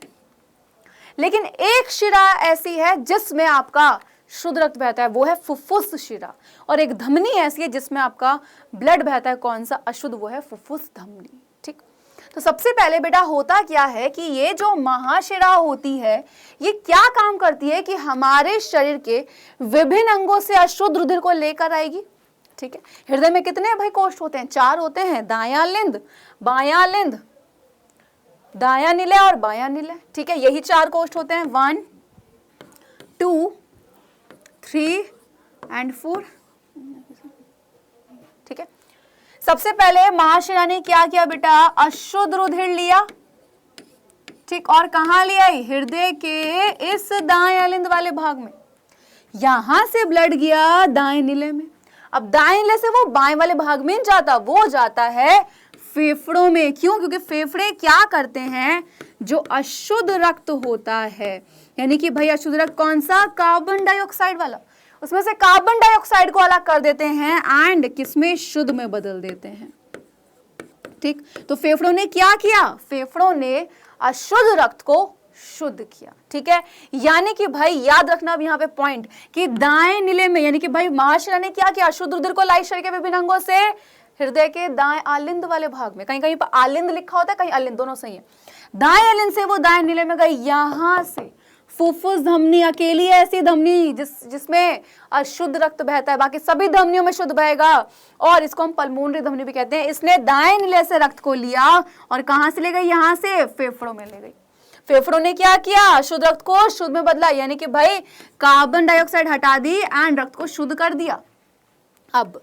लेकिन एक शिरा ऐसी है जिसमें आपका शुद्ध रक्त बहता है, वो है फुफ्फुस शिरा, और एक धमनी ऐसी है जिसमें आपका ब्लड बहता है, कौन सा, अशुद्ध, वो है फुफ्फुस धमनी। ठीक, तो सबसे पहले बेटा होता क्या है कि ये जो महाशिरा होती है ये क्या काम करती है कि हमारे शरीर के विभिन्न अंगों से अशुद्ध रुधिर को लेकर आएगी। ठीक है, हृदय में कितने भाई कोष्ठ होते हैं? 4 होते हैं, दायां लिंद, बायां लिंद, दायां निलय और बायां निलय। ठीक है, यही 4 कोष्ठ होते हैं, 1 2 3 एंड 4। ठीक है, सबसे पहले महाशिरा ने क्या किया बेटा? अशुद्ध रुधिर लिया। ठीक, और कहां लिया? हृदय के इस दाएं लिंद वाले भाग में। यहां से ब्लड गया दाएं निलय में। अब दाएं निलय से वो बाएं वाले भाग में जाता, वो जाता है फेफड़ों में। क्यों? क्योंकि फेफड़े क्या करते हैं? जो अशुद्ध रक्त होता है, यानी कि भाई अशुद्ध रक्त कौन सा? कार्बन डाइऑक्साइड वाला, उसमें से कार्बन डाइऑक्साइड को अलग कर देते हैं एंड किसमें? शुद्ध में बदल देते हैं। ठीक, तो फेफड़ों ने क्या किया? फेफड़ों ने अशुद्ध रक्त को शुद्ध किया। ठीक है, यानी कि भाई याद रखना अब यहाँ पे पॉइंट कि दाएं निलय में, यानी कि भाई महाशिरा ने क्या किया? अशुद्ध रुधिर को लाई शरीर के विभिन्न अंगों से हृदय के दाएं आलिंद वाले भाग में। कहीं कहीं पर आलिंद लिखा होता है, कहीं आलिंद, दोनों सही है। दाएं आलिंद से वो दाएं निलय में गई, यहां से फुफ्फुस धमनी अकेली ऐसी धमनी जिसमें अशुद्ध रक्त बहता है, बाकी सभी धमनियों में शुद्ध बहेगा, और इसको हम पल्मोनरी धमनी भी कहते हैं। इसने दाएं निलय से रक्त को लिया और कहां से ले गई? यहां से फेफड़ों में ले गई। फेफड़ों ने क्या किया? शुद्ध रक्त को शुद्ध में बदला, यानी कि भाई कार्बन डाइऑक्साइड हटा दी एंड रक्त को शुद्ध कर दिया। अब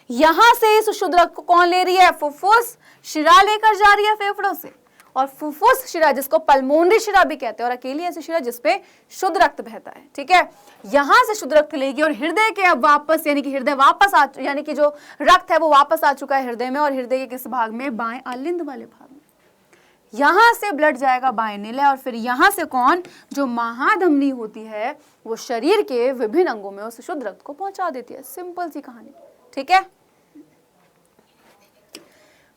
यहां से इस शुद्ध रक्त को कौन ले रही है? फुफ्फुस शिरा लेकर जा रही है फेफड़ों से, और फुफ्फुस शिरा जिसको पल्मोनरी शिरा भी कहते हैं, और अकेली ऐसी शिरा जिसपे शुद्ध रक्त बहता है। ठीक है, यहां से शुद्ध रक्त लेगी और हृदय के अब वापस, यानी कि हृदय वापस आ, यानी कि जो रक्त है वो वापस आ चुका है हृदय में, और हृदय के किस भाग में? बाएं आलिंद वाले भाग में। यहां से ब्लड जाएगा बाएं निलय, और फिर यहां से कौन? जो महाधमनी होती है वो शरीर के विभिन्न अंगों में उस शुद्ध रक्त को पहुंचा देती है। सिंपल सी कहानी। ठीक है,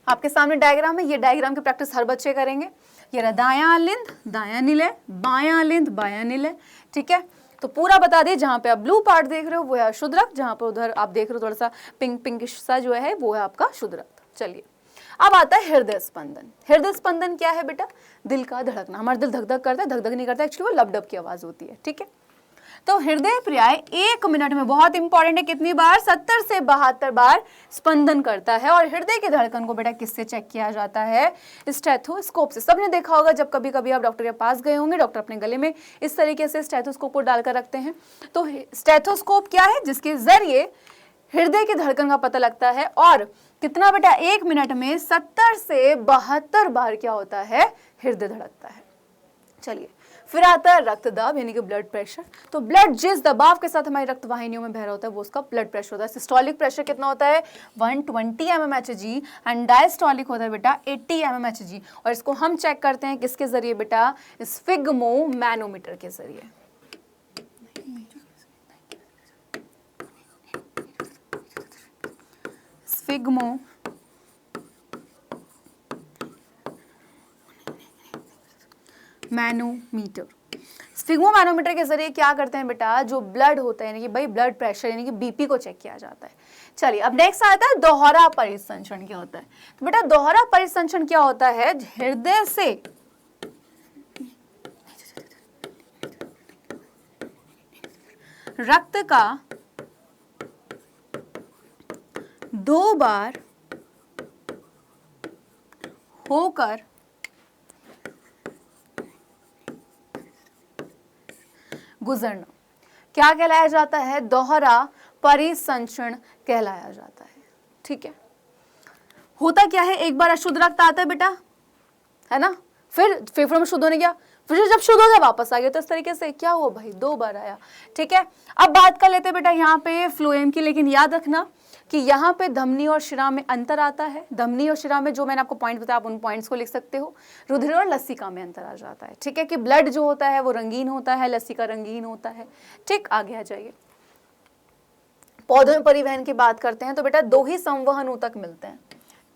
आपके सामने डायग्राम है, ये डायग्राम की प्रैक्टिस हर बच्चे करेंगे। ये रहा दायां लिंद, दायां निलय, बायां लिंद, बायां निलय। ठीक है, तो पूरा बता दिए। जहां पे आप ब्लू पार्ट देख रहे हो वो है अशुद्ध रक्त, जहां पर उधर आप देख रहे हो थोड़ा सा पिंकिश सा जो है वो है आपका शुद्ध रक्त। चलिए, अब आता है हृदय स्पंदन। हृदय स्पंदन क्या है बेटा? दिल का धड़कना। हमारा दिल धक धक करता है, धक धक नहीं करता, एक्चुअली वो लपडप की आवाज होती है। ठीक है, तो हृदय पर्याय 1 मिनट में, बहुत इंपॉर्टेंट है, कितनी बार? 70 से 72 बार स्पंदन करता है। और हृदय की धड़कन को बेटा किससे चेक किया जाता है? स्टेथोस्कोप से। सबने देखा होगा जब कभी कभी आप डॉक्टर के पास गए होंगे, डॉक्टर अपने गले में इस तरीके से स्टेथोस्कोप को डालकर रखते हैं। तो स्टेथोस्कोप क्या है? जिसके जरिए हृदय की धड़कन का पता लगता है। और कितना बेटा? 1 मिनट में 70 से 72 बार क्या होता है? हृदय धड़कता है। चलिए, फिर आता है रक्तदाब, यानी कि ब्लड प्रेशर। तो ब्लड जिस दबाव के साथ हमारी रक्त वाहिनियों में बह रहा होता है वो उसका ब्लड प्रेशर होता है। सिस्टोलिक प्रेशर कितना होता है? 120 mmHg, एंड डायस्टोलिक होता है बेटा 80 mmHg। और इसको हम चेक करते हैं किसके जरिए बेटा? स्फिग्मोमैनोमीटर के जरिए। स्फिग्मोमैनोमीटर। स्फिग्मोमैनोमीटर के जरिए क्या करते हैं बेटा? जो ब्लड होता है, यानी कि भाई ब्लड प्रेशर, यानी कि बीपी को चेक किया जाता है। चलिए, अब नेक्स्ट आता है दोहरा परिसंचरण क्या होता है। तो बेटा दोहरा परिसंचरण क्या होता है? हृदय से रक्त का 2 बार होकर गुजरना क्या कहलाया जाता है? दोहरा परिसंचरण कहलाया जाता है। ठीक है, होता क्या है? एक बार अशुद्ध रक्त आता है बेटा, है ना, फिर फेफड़ों में शुद्ध होने गया, फिर जब शुद्ध हो गया वापस आ गया। तो इस तरीके से क्या हुआ भाई? 2 बार आया। ठीक है, अब बात कर लेते हैं बेटा यहाँ पे फ्लोएम की। लेकिन याद रखना कि यहाँ पे धमनी और शिरा में अंतर आता है। धमनी और शिरा में जो मैंने आपको पॉइंट बताया, आप उन पॉइंट्स को लिख सकते हो। रुधिर और लसिका में अंतर आ जाता है। ठीक है, कि ब्लड जो होता है वो रंगीन होता है, लसिका रंगीन होता है। ठीक, आगे आ जाइए। पौधों में परिवहन की बात करते हैं तो बेटा 2 ही संवहन ऊतक मिलते हैं।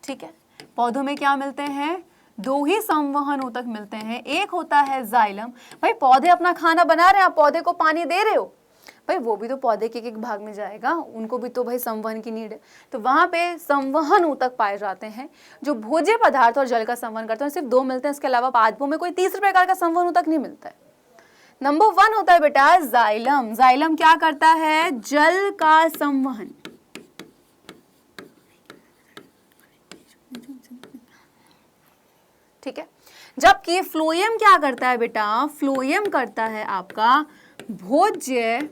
ठीक है, पौधों में क्या मिलते हैं? 2 ही संवहन ऊतक मिलते हैं। एक होता है जाइलम। भाई पौधे अपना खाना बना रहे हैं, आप पौधे को पानी दे रहे हो, भाई वो भी तो पौधे के एक भाग में जाएगा, उनको भी तो भाई संवहन की नीड है। तो वहाँ पे संवहन ऊतक पाए जाते हैं जो भोज्य पदार्थ और जल का संवहन करते हैं। सिर्फ 2 मिलते हैं, इसके अलावा पादपों में कोई तीसरे प्रकार का संवहन ऊतक नहीं मिलता है। नंबर 1 होता है बेटा जाइलम। जाइलम क्या करता है? जल का संवहन। ठीक है, जबकि फ्लोएम क्या करता है बेटा? फ्लोएम करता है आपका भोज्य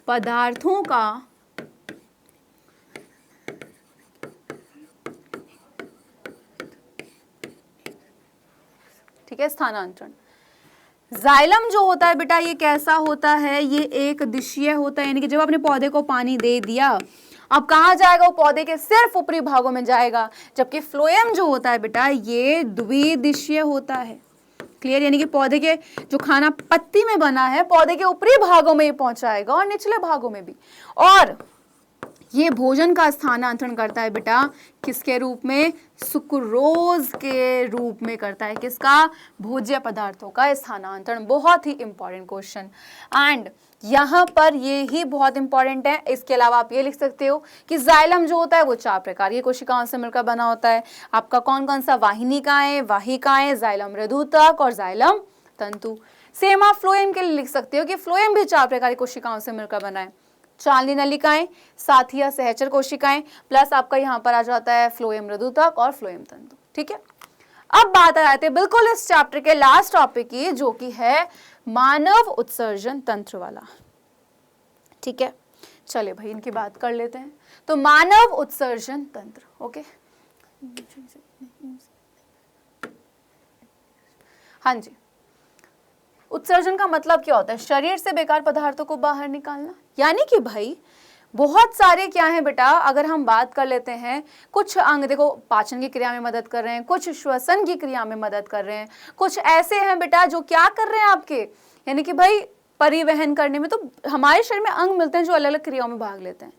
पदार्थों का ठीक है स्थानांतरण। जाइलम जो होता है बेटा ये कैसा होता है? ये एक दिशीय होता है, यानी कि जब आपने पौधे को पानी दे दिया, अब कहाँ जाएगा? वो पौधे के सिर्फ ऊपरी भागों में जाएगा। जबकि फ्लोएम जो होता है बेटा ये द्विदिशीय होता है। क्लियर? यानी कि पौधे के जो खाना पत्ती में बना है पौधे के ऊपरी भागों में ही पहुंचाएगा और निचले भागों में भी। और ये भोजन का स्थानांतरण करता है बेटा किसके रूप में? सुक्रोज के रूप में करता है। किसका? भोज्य पदार्थों का स्थानांतरण। बहुत ही इंपॉर्टेंट क्वेश्चन। एंड यहाँ पर ये ही बहुत इंपॉर्टेंट है। इसके अलावा आप ये लिख सकते हो कि जाइलम जो होता है वो 4 प्रकार की कोशिकाओं से मिलकर बना होता है। आपका कौन कौन सा? वाहिनिकाएं, वाहिकाएं, जाइलम मृदुतक और जाइलम तंतु। सेम आप फ्लोएम के लिए लिख सकते हो कि फ्लोएम भी 4 प्रकार की कोशिकाओं से मिलकर बना है। चालनी नलिकाएं, साथिया सहचर कोशिकाएं, प्लस आपका यहाँ पर आ जाता है फ्लोएम मृदुतक और फ्लोएम तंतु। ठीक है, अब बात आ जाती है बिल्कुल इस चैप्टर के लास्ट टॉपिक की, जो कि है मानव उत्सर्जन तंत्र वाला। ठीक है, चलिए भाई इनकी बात कर लेते हैं। तो मानव उत्सर्जन तंत्र, ओके, हाँ जी। उत्सर्जन का मतलब क्या होता है? शरीर से बेकार पदार्थों को बाहर निकालना। यानी कि भाई बहुत सारे क्या है बेटा, अगर हम बात कर लेते हैं, कुछ अंग देखो पाचन की क्रिया में मदद कर रहे हैं, कुछ श्वसन की क्रिया में मदद कर रहे हैं, कुछ ऐसे हैं बेटा जो क्या कर रहे हैं आपके, यानी कि भाई परिवहन करने में। तो हमारे शरीर में अंग मिलते हैं जो अलग अलग क्रियाओं में भाग लेते हैं।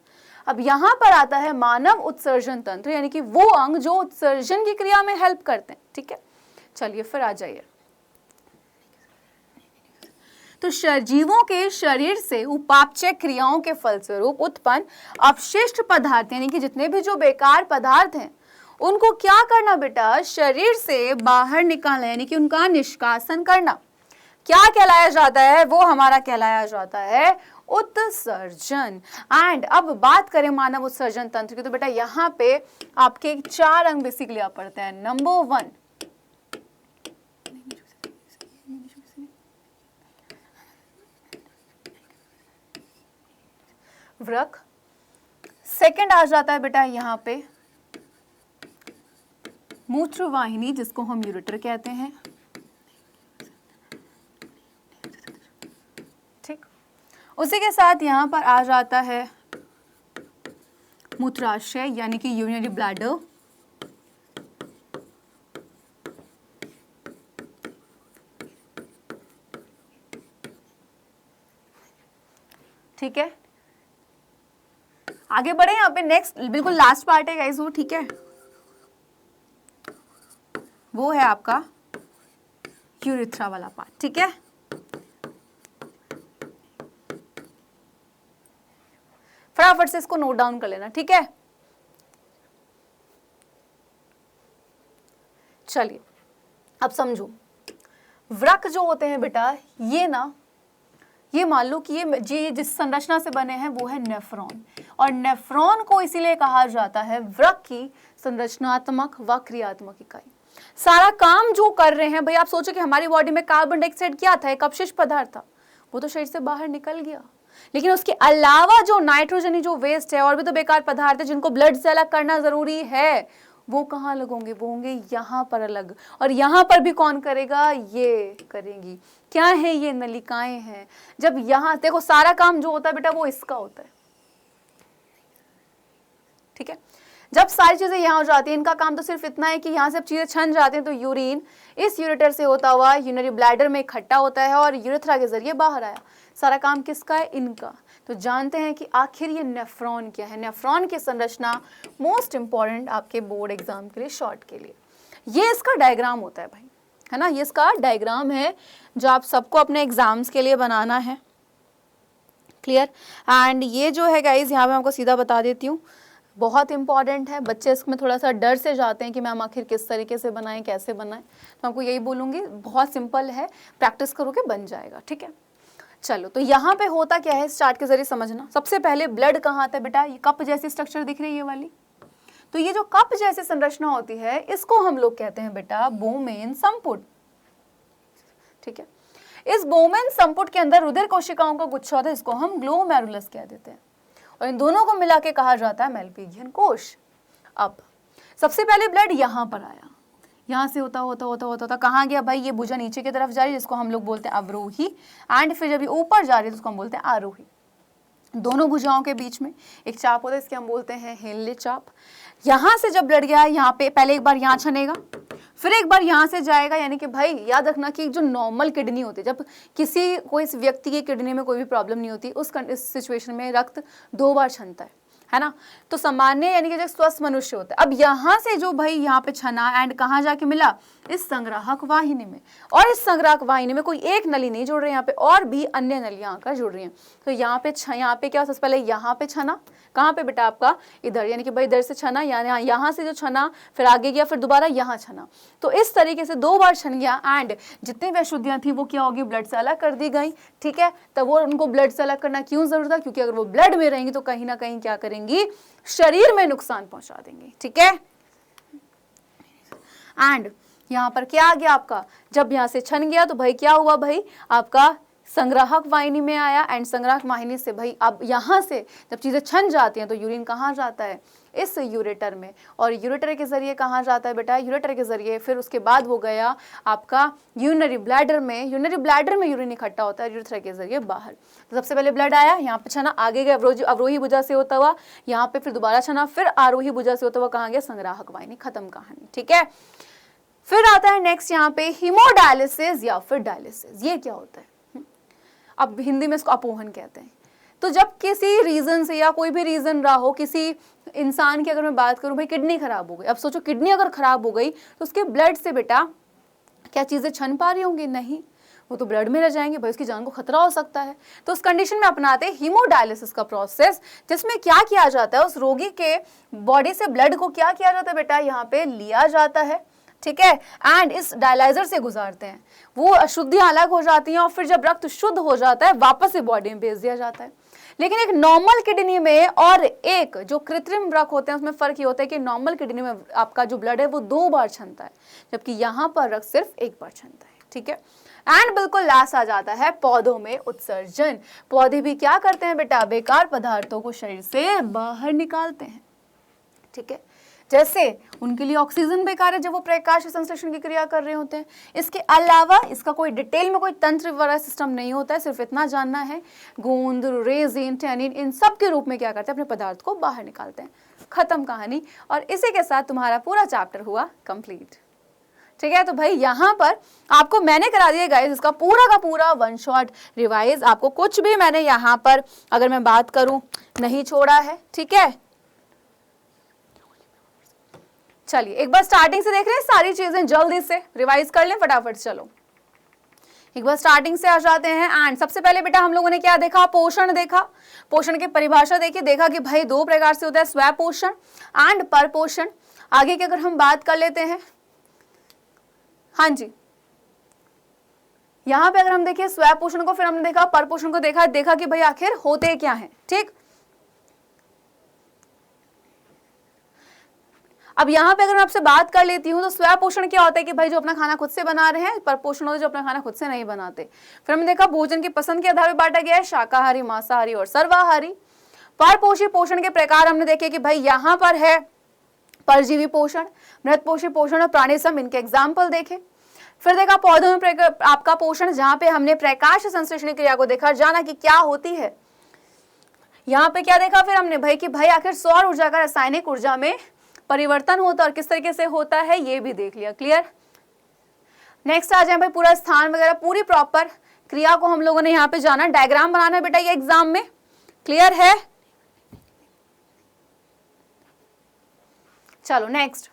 अब यहाँ पर आता है मानव उत्सर्जन तंत्र, यानी कि वो अंग जो उत्सर्जन की क्रिया में हेल्प करते हैं। ठीक है, चलिए फिर आ जाइए। तो जीवों के शरीर से उपापचय क्रियाओं के फलस्वरूप उत्पन्न अपशिष्ट पदार्थ, यानी कि जितने भी जो बेकार पदार्थ हैं उनको क्या करना बेटा? शरीर से बाहर निकालना, यानी कि उनका निष्कासन करना। क्या कहलाया जाता है? वो हमारा कहलाया जाता है उत्सर्जन। एंड अब बात करें मानव उत्सर्जन तंत्र की, तो बेटा यहाँ पे आपके 4 अंग बेसिकली आप पढ़ते हैं। नंबर 1 वृक्क, सेकंड आ जाता है बेटा यहाँ पे मूत्रवाहिनी, जिसको हम यूरेटर कहते हैं। ठीक, उसी के साथ यहाँ पर आ जाता है मूत्राशय, यानी कि यूरिनरी ब्लैडर। ठीक है, आगे बढ़े। यहाँ पे नेक्स्ट बिल्कुल लास्ट पार्ट है गाइस वो। ठीक है, वो है आपका यूरेथ्रा वाला पार्ट। ठीक है, फटाफट से इसको नोट डाउन कर लेना। ठीक है, चलिए अब समझो। वृक्क जो होते हैं बेटा ये मान लो कि ये जिस संरचना से बने हैं वो है नेफ्रॉन, और नेफ्रॉन को इसीलिए कहा जाता है वृक्क की संरचनात्मक व क्रियात्मक इकाई। सारा काम जो कर रहे हैं भाई, आप सोचो कि हमारी बॉडी में कार्बन डाइऑक्साइड क्या था? एक अपशिष्ट पदार्थ था, वो तो शरीर से बाहर निकल गया। लेकिन उसके अलावा जो नाइट्रोजनी जो वेस्ट है और भी तो बेकार पदार्थ है जिनको ब्लड से अलग करना जरूरी है, वो कहाँ अलग होंगे? वो होंगे यहाँ पर अलग। और यहाँ पर भी कौन करेगा? ये करेंगी। क्या है? ये नलिकाएं हैं। जब यहाँ देखो सारा काम जो होता है बेटा वो इसका होता है। ठीक है, जब सारी चीजें यहाँ हो जाती है, इनका काम तो सिर्फ इतना है कि यहाँ से चीजें छन जाती हैं, तो यूरिन इस यूरेटर से होता हुआ यूरिनरी ब्लैडर में इकट्ठा होता है और यूरेथ्रा के जरिए बाहर आया। सारा काम किसका है? इनका। तो जानते हैं कि आखिर ये नेफ्रॉन क्या है। नेफ्रॉन की संरचना मोस्ट इंपॉर्टेंट आपके बोर्ड एग्जाम के लिए, शॉर्ट के लिए, ये इसका डायग्राम होता है भाई। है ना। ये इसका डायग्राम है जो आप सबको अपने एग्जाम्स के लिए बनाना है, क्लियर। एंड ये जो है गाइज यहाँ पे आपको सीधा बता देती हूँ, बहुत इंपॉर्टेंट है। बच्चे इसमें थोड़ा सा डर से जाते हैं कि मैम आखिर किस तरीके से बनाएं, कैसे बनाएं, तो आपको यही बोलूँगी, बहुत सिंपल है, प्रैक्टिस करोगे बन जाएगा, ठीक है। चलो, तो यहाँ पे होता क्या है इस चार्ट के जरिए समझना। सबसे पहले ब्लड कहाँ आता है बेटा, ये कप जैसी स्ट्रक्चर दिख रही है ये वाली, तो ये जो कप जैसी संरचना होती है इसको हम लोग कहते हैं बेटा बोमेन संपुट, ठीक है। इस बोमेन संपुट के अंदर रुधिर कोशिकाओं का गुच्छा होता है, इसको हम ग्लोमेरुलस कह देते हैं, और इन दोनों को मिला के कहा जाता है मेलपिगियन कोश। अब सबसे पहले ब्लड यहाँ पर आया, यहाँ से होता कहाँ गया भाई, ये भुजा नीचे की तरफ जा रही है जिसको हम लोग बोलते हैं अवरोही, एंड फिर जब ये ऊपर जा रही है तो उसको हम बोलते हैं आरोही। दोनों भुजाओं के बीच में एक चाप होता है, इसके हम बोलते हैं हेनले चाप। यहाँ से जब ब्लड गया यहाँ पे पहले एक बार यहाँ छनेगा, फिर एक बार यहाँ से जाएगा, यानी कि भाई याद रखना कि जो नॉर्मल किडनी होती है, जब किसी कोई व्यक्ति की किडनी में कोई भी प्रॉब्लम नहीं होती, उस सिचुएशन में रक्त 2 बार छनता है ना। तो सामान्य यानी कि जो स्वस्थ मनुष्य होता है, अब यहाँ से जो भाई यहाँ पे छना एंड कहाँ जाके मिला, इस संग्राहक वाहिनी में, और इस संग्राहक वाहिनी में कोई एक नली नहीं जुड़ रही, यहाँ पे और भी अन्य नलियां आकर जुड़ रही हैं। तो यहाँ पे क्या, सबसे पहले यहाँ पे छना, कहाँ पे बेटा आपका इधर, यानी कि भाई इधर से छना, यानी यहाँ से जो छना फिर आगे गया, फिर दोबारा यहाँ छना, तो इस तरीके से 2 बार छन गया, एंड जितनी भी अशुद्धियां थी वो क्या होगी, ब्लड से अलग कर दी गई, ठीक है। तब वो उनको ब्लड से अलग करना क्यों जरूरत है, क्योंकि अगर वो ब्लड में रहेंगी तो कहीं ना कहीं क्या करेंगी, शरीर में नुकसान पहुंचा देंगे, ठीक है। एंड यहाँ पर क्या आ गया आपका, जब यहाँ से छन गया तो भाई क्या हुआ, भाई आपका संग्राहक वाहिनी में आया, एंड संग्राहक वाहिनी से भाई अब यहाँ से जब चीजें छन जाती हैं तो यूरिन कहाँ जाता है, इस यूरेटर में, और यूरेटर के जरिए कहाँ जाता है बेटा, यूरेटर के जरिए, फिर उसके बाद वो गया आपका यूरिनरी ब्लैडर में, यूरिनरी ब्लैडर में यूरिन इकट्ठा होता है यूरेथ्रा के जरिए बाहर। तो सबसे पहले ब्लड आया, यहाँ पे छना, आगे गया अवरोही भुजा से होता हुआ यहाँ पे, फिर दोबारा छना, फिर आरोही भुजा से होता हुआ कहाँ गया, संग्राहक वाहिनी, खत्म कहानी, ठीक है। फिर आता है नेक्स्ट यहाँ पे हीमोडायलिसिस या फिर डायलिसिस। ये क्या होता है, अब हिंदी में इसको अपोहन कहते हैं। तो जब किसी रीजन से या कोई भी रीजन रहा हो, किसी इंसान की अगर मैं बात करूं, भाई किडनी खराब हो गई, अब सोचो किडनी अगर खराब हो गई तो उसके ब्लड से बेटा क्या चीजें छन पा रही होंगी, नहीं, वो तो ब्लड में रह जाएंगे, भाई उसकी जान को खतरा हो सकता है। तो उस कंडीशन में अपनाते हैं हीमोडायलिसिस का प्रोसेस, जिसमें क्या किया जाता है, उस रोगी के बॉडी से ब्लड को क्या किया जाता है बेटा, यहाँ पे लिया जाता है, ठीक है, एंड इस डायलाइजर से गुजारते हैं, वो अशुद्धियां अलग हो जाती हैं, और फिर जब रक्त शुद्ध हो जाता है वापस से बॉडी में भेज दिया जाता है। लेकिन एक नॉर्मल किडनी में और एक जो कृत्रिम रक्त होते हैं उसमें फर्क ये होता है कि नॉर्मल किडनी में आपका जो ब्लड है वो 2 बार छनता है, जबकि यहाँ पर रक्त सिर्फ 1 बार छनता है, ठीक है। एंड बिल्कुल लास्ट आ जाता है पौधों में उत्सर्जन। पौधे भी क्या करते हैं बेटा, बेकार पदार्थों को शरीर से बाहर निकालते हैं, ठीक है। जैसे उनके लिए ऑक्सीजन बेकार है जब वो प्रकाश संश्लेषण की क्रिया कर रहे होते हैं। इसके अलावा इसका कोई डिटेल में कोई तंत्र वाला सिस्टम नहीं होता है, सिर्फ इतना जानना है, गोंद, रेजिन, टैनिन, इन सब के रूप में क्या करते हैं, अपने पदार्थ को बाहर निकालते हैं, खत्म कहानी। और इसी के साथ तुम्हारा पूरा चैप्टर हुआ कंप्लीट, ठीक है। तो भाई यहाँ पर आपको मैंने करा दिया गाइस इसका पूरा का पूरा 1 शॉट रिवाइज, आपको कुछ भी मैंने यहाँ पर अगर मैं बात करूं नहीं छोड़ा है, ठीक है। चलिए एक बार स्टार्टिंग से देख रहे हैं, सारी चीजें जल्दी से रिवाइज कर लें फटाफट। चलो एक बार स्टार्टिंग से आ जाते हैं। एंड सबसे पहले बेटा हम लोगों ने क्या देखा, पोषण देखा, पोषण की परिभाषा देखी, देखा कि भाई 2 प्रकार से होता है, स्व पोषण एंड पर पोषण। आगे की अगर हम बात कर लेते हैं, हाँ जी, यहां पे अगर हम देखिए स्व पोषण को, फिर हमने देखा पर पोषण को, देखा कि भाई आखिर होते क्या है, ठीक। अब यहाँ पे अगर मैं आपसे बात कर लेती हूँ तो स्व पोषण क्या होता है कि भाई जो अपना खाना खुद से बना रहे हैं, पर पोषण होता है जो अपना खाना खुद से नहीं बनाते। फिर हमने देखा भोजन की पसंद के आधार पर बांटा गया है, शाकाहारी, मांसाहारी और सर्वाहारी। परपोषी पोषण के प्रकार हमने देखे कि भाई यहाँ पर है परजीवी पोषण, मृतपोषी पोषण और प्राणी सम, इनके एग्जाम्पल देखे। फिर देखा पौधों में आपका पोषण, जहाँ पे हमने प्रकाश संश्लेषण क्रिया को देखा, जाना कि क्या होती है। यहाँ पे क्या देखा फिर हमने भाई कि भाई आखिर सौर ऊर्जा का रासायनिक ऊर्जा में परिवर्तन होता है और किस तरीके से होता है ये भी देख लिया, क्लियर। नेक्स्ट आ जाए भाई पूरा स्थान वगैरह, पूरी प्रॉपर क्रिया को हम लोगों ने यहाँ पे जाना, डायग्राम बनाना है बेटा ये एग्जाम में, क्लियर है। चलो नेक्स्ट,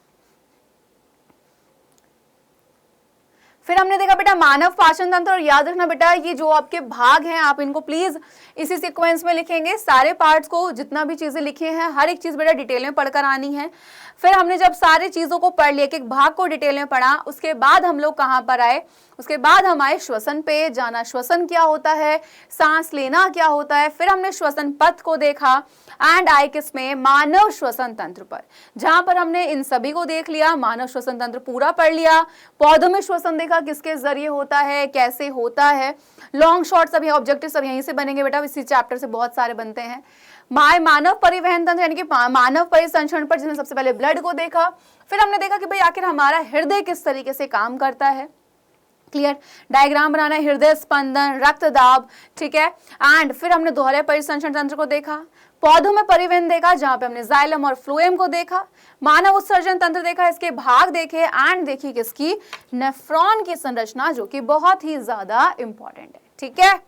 फिर हमने देखा बेटा मानव पाचन तंत्र, और याद रखना बेटा ये जो आपके भाग हैं आप इनको प्लीज इसी सीक्वेंस में लिखेंगे, सारे पार्ट्स को जितना भी चीजें लिखी हैं हर एक चीज बेटा डिटेल में पढ़कर आनी है। फिर हमने जब सारी चीजों को पढ़ लिया, एक एक भाग को डिटेल में पढ़ा, उसके बाद हम लोग कहाँ पर आए, उसके बाद हम आए श्वसन पे, जाना श्वसन क्या होता है, सांस लेना क्या होता है। फिर हमने श्वसन पथ को देखा एंड आए किसमें, मानव श्वसन तंत्र पर, जहां पर हमने इन सभी को देख लिया, मानव श्वसन तंत्र पूरा पढ़ लिया। पौधों में श्वसन देखा किसके जरिए होता है, कैसे होता है, लॉन्ग शॉर्ट सब ऑब्जेक्टिव सब यहीं से बनेंगे बेटा, इसी चैप्टर से बहुत सारे बनते हैं। मानव परिवहन तंत्र यानी कि मानव परिसंचरण पर, जिसमें सबसे पहले ब्लड को देखा। फिर हमने देखा कि भाई आखिर हमारा हृदय किस तरीके से काम करता है, क्लियर, डायग्राम बनाना है, हृदय स्पंदन, रक्तदाब, ठीक है। एंड फिर हमने दोहरे परिसंचरण तंत्र को देखा, पौधों में परिवहन देखा जहां पे हमने जाइलम और फ्लोएम को देखा, मानव उत्सर्जन तंत्र देखा, इसके भाग देखे एंड देखी किसकी, नेफ्रॉन की संरचना, जो कि बहुत ही ज्यादा इंपॉर्टेंट है, ठीक है।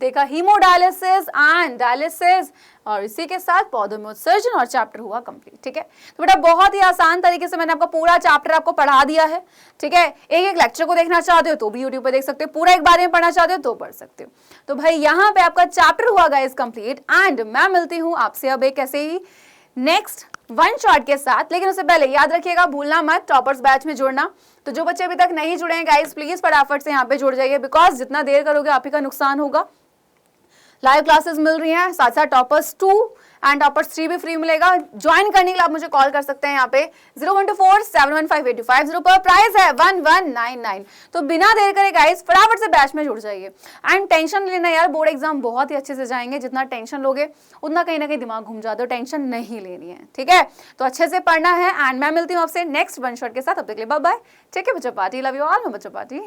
देखा हीमोडायलिसिस एंड डायलिसिस, और इसी के साथ पौधों में उत्सर्जन, और चैप्टर हुआ कंप्लीट, ठीक है। तो बेटा बहुत ही आसान तरीके से मैंने आपका पूरा चैप्टर आपको पढ़ा दिया है, ठीक है। एक एक लेक्चर को देखना चाहते हो तो भी यूट्यूब पे देख सकते हो, पूरा एक बार में पढ़ना चाहते हो तो पढ़ सकते हो। तो भाई यहाँ पे आपका चैप्टर हुआ गाइस कंप्लीट, एंड मैं मिलती हूँ आपसे अब एक ऐसे ही नेक्स्ट वन शॉट के साथ। लेकिन उससे पहले याद रखिएगा, भूलना मत टॉपर्स बैच में जुड़ना। तो जो बच्चे अभी तक नहीं जुड़े हैं गाइस, प्लीज फटाफट से यहाँ पे जुड़ जाइए, बिकॉज जितना देर करोगे आप ही का नुकसान होगा। लाइव क्लासेस मिल रही हैं, साथ साथ टॉपर्स 2 एंड टॉपर्स 3 भी फ्री मिलेगा। ज्वाइन करने के लिए आप मुझे कॉल कर सकते हैं यहाँ पे 0124715850 पर, प्राइस है 1199। तो बिना देर करे गाइस फटाफट से बैच में जुड़ जाइए। एंड टेंशन लेना यार, बोर्ड एग्जाम बहुत ही अच्छे से जाएंगे, जितना टेंशन लोगे उतना कहीं ना कहीं दिमाग घूम जाता है, टेंशन नहीं लेनी है, ठीक है। तो अच्छे से पढ़ना है, एंड मैं मिलती हूँ आपसे नेक्स्ट वन शॉट के साथ। अब तक के लिए बाय बाय, ठीक है बच्चों पार्टी, लव यू ऑल, मैं बच्चों पार्टी।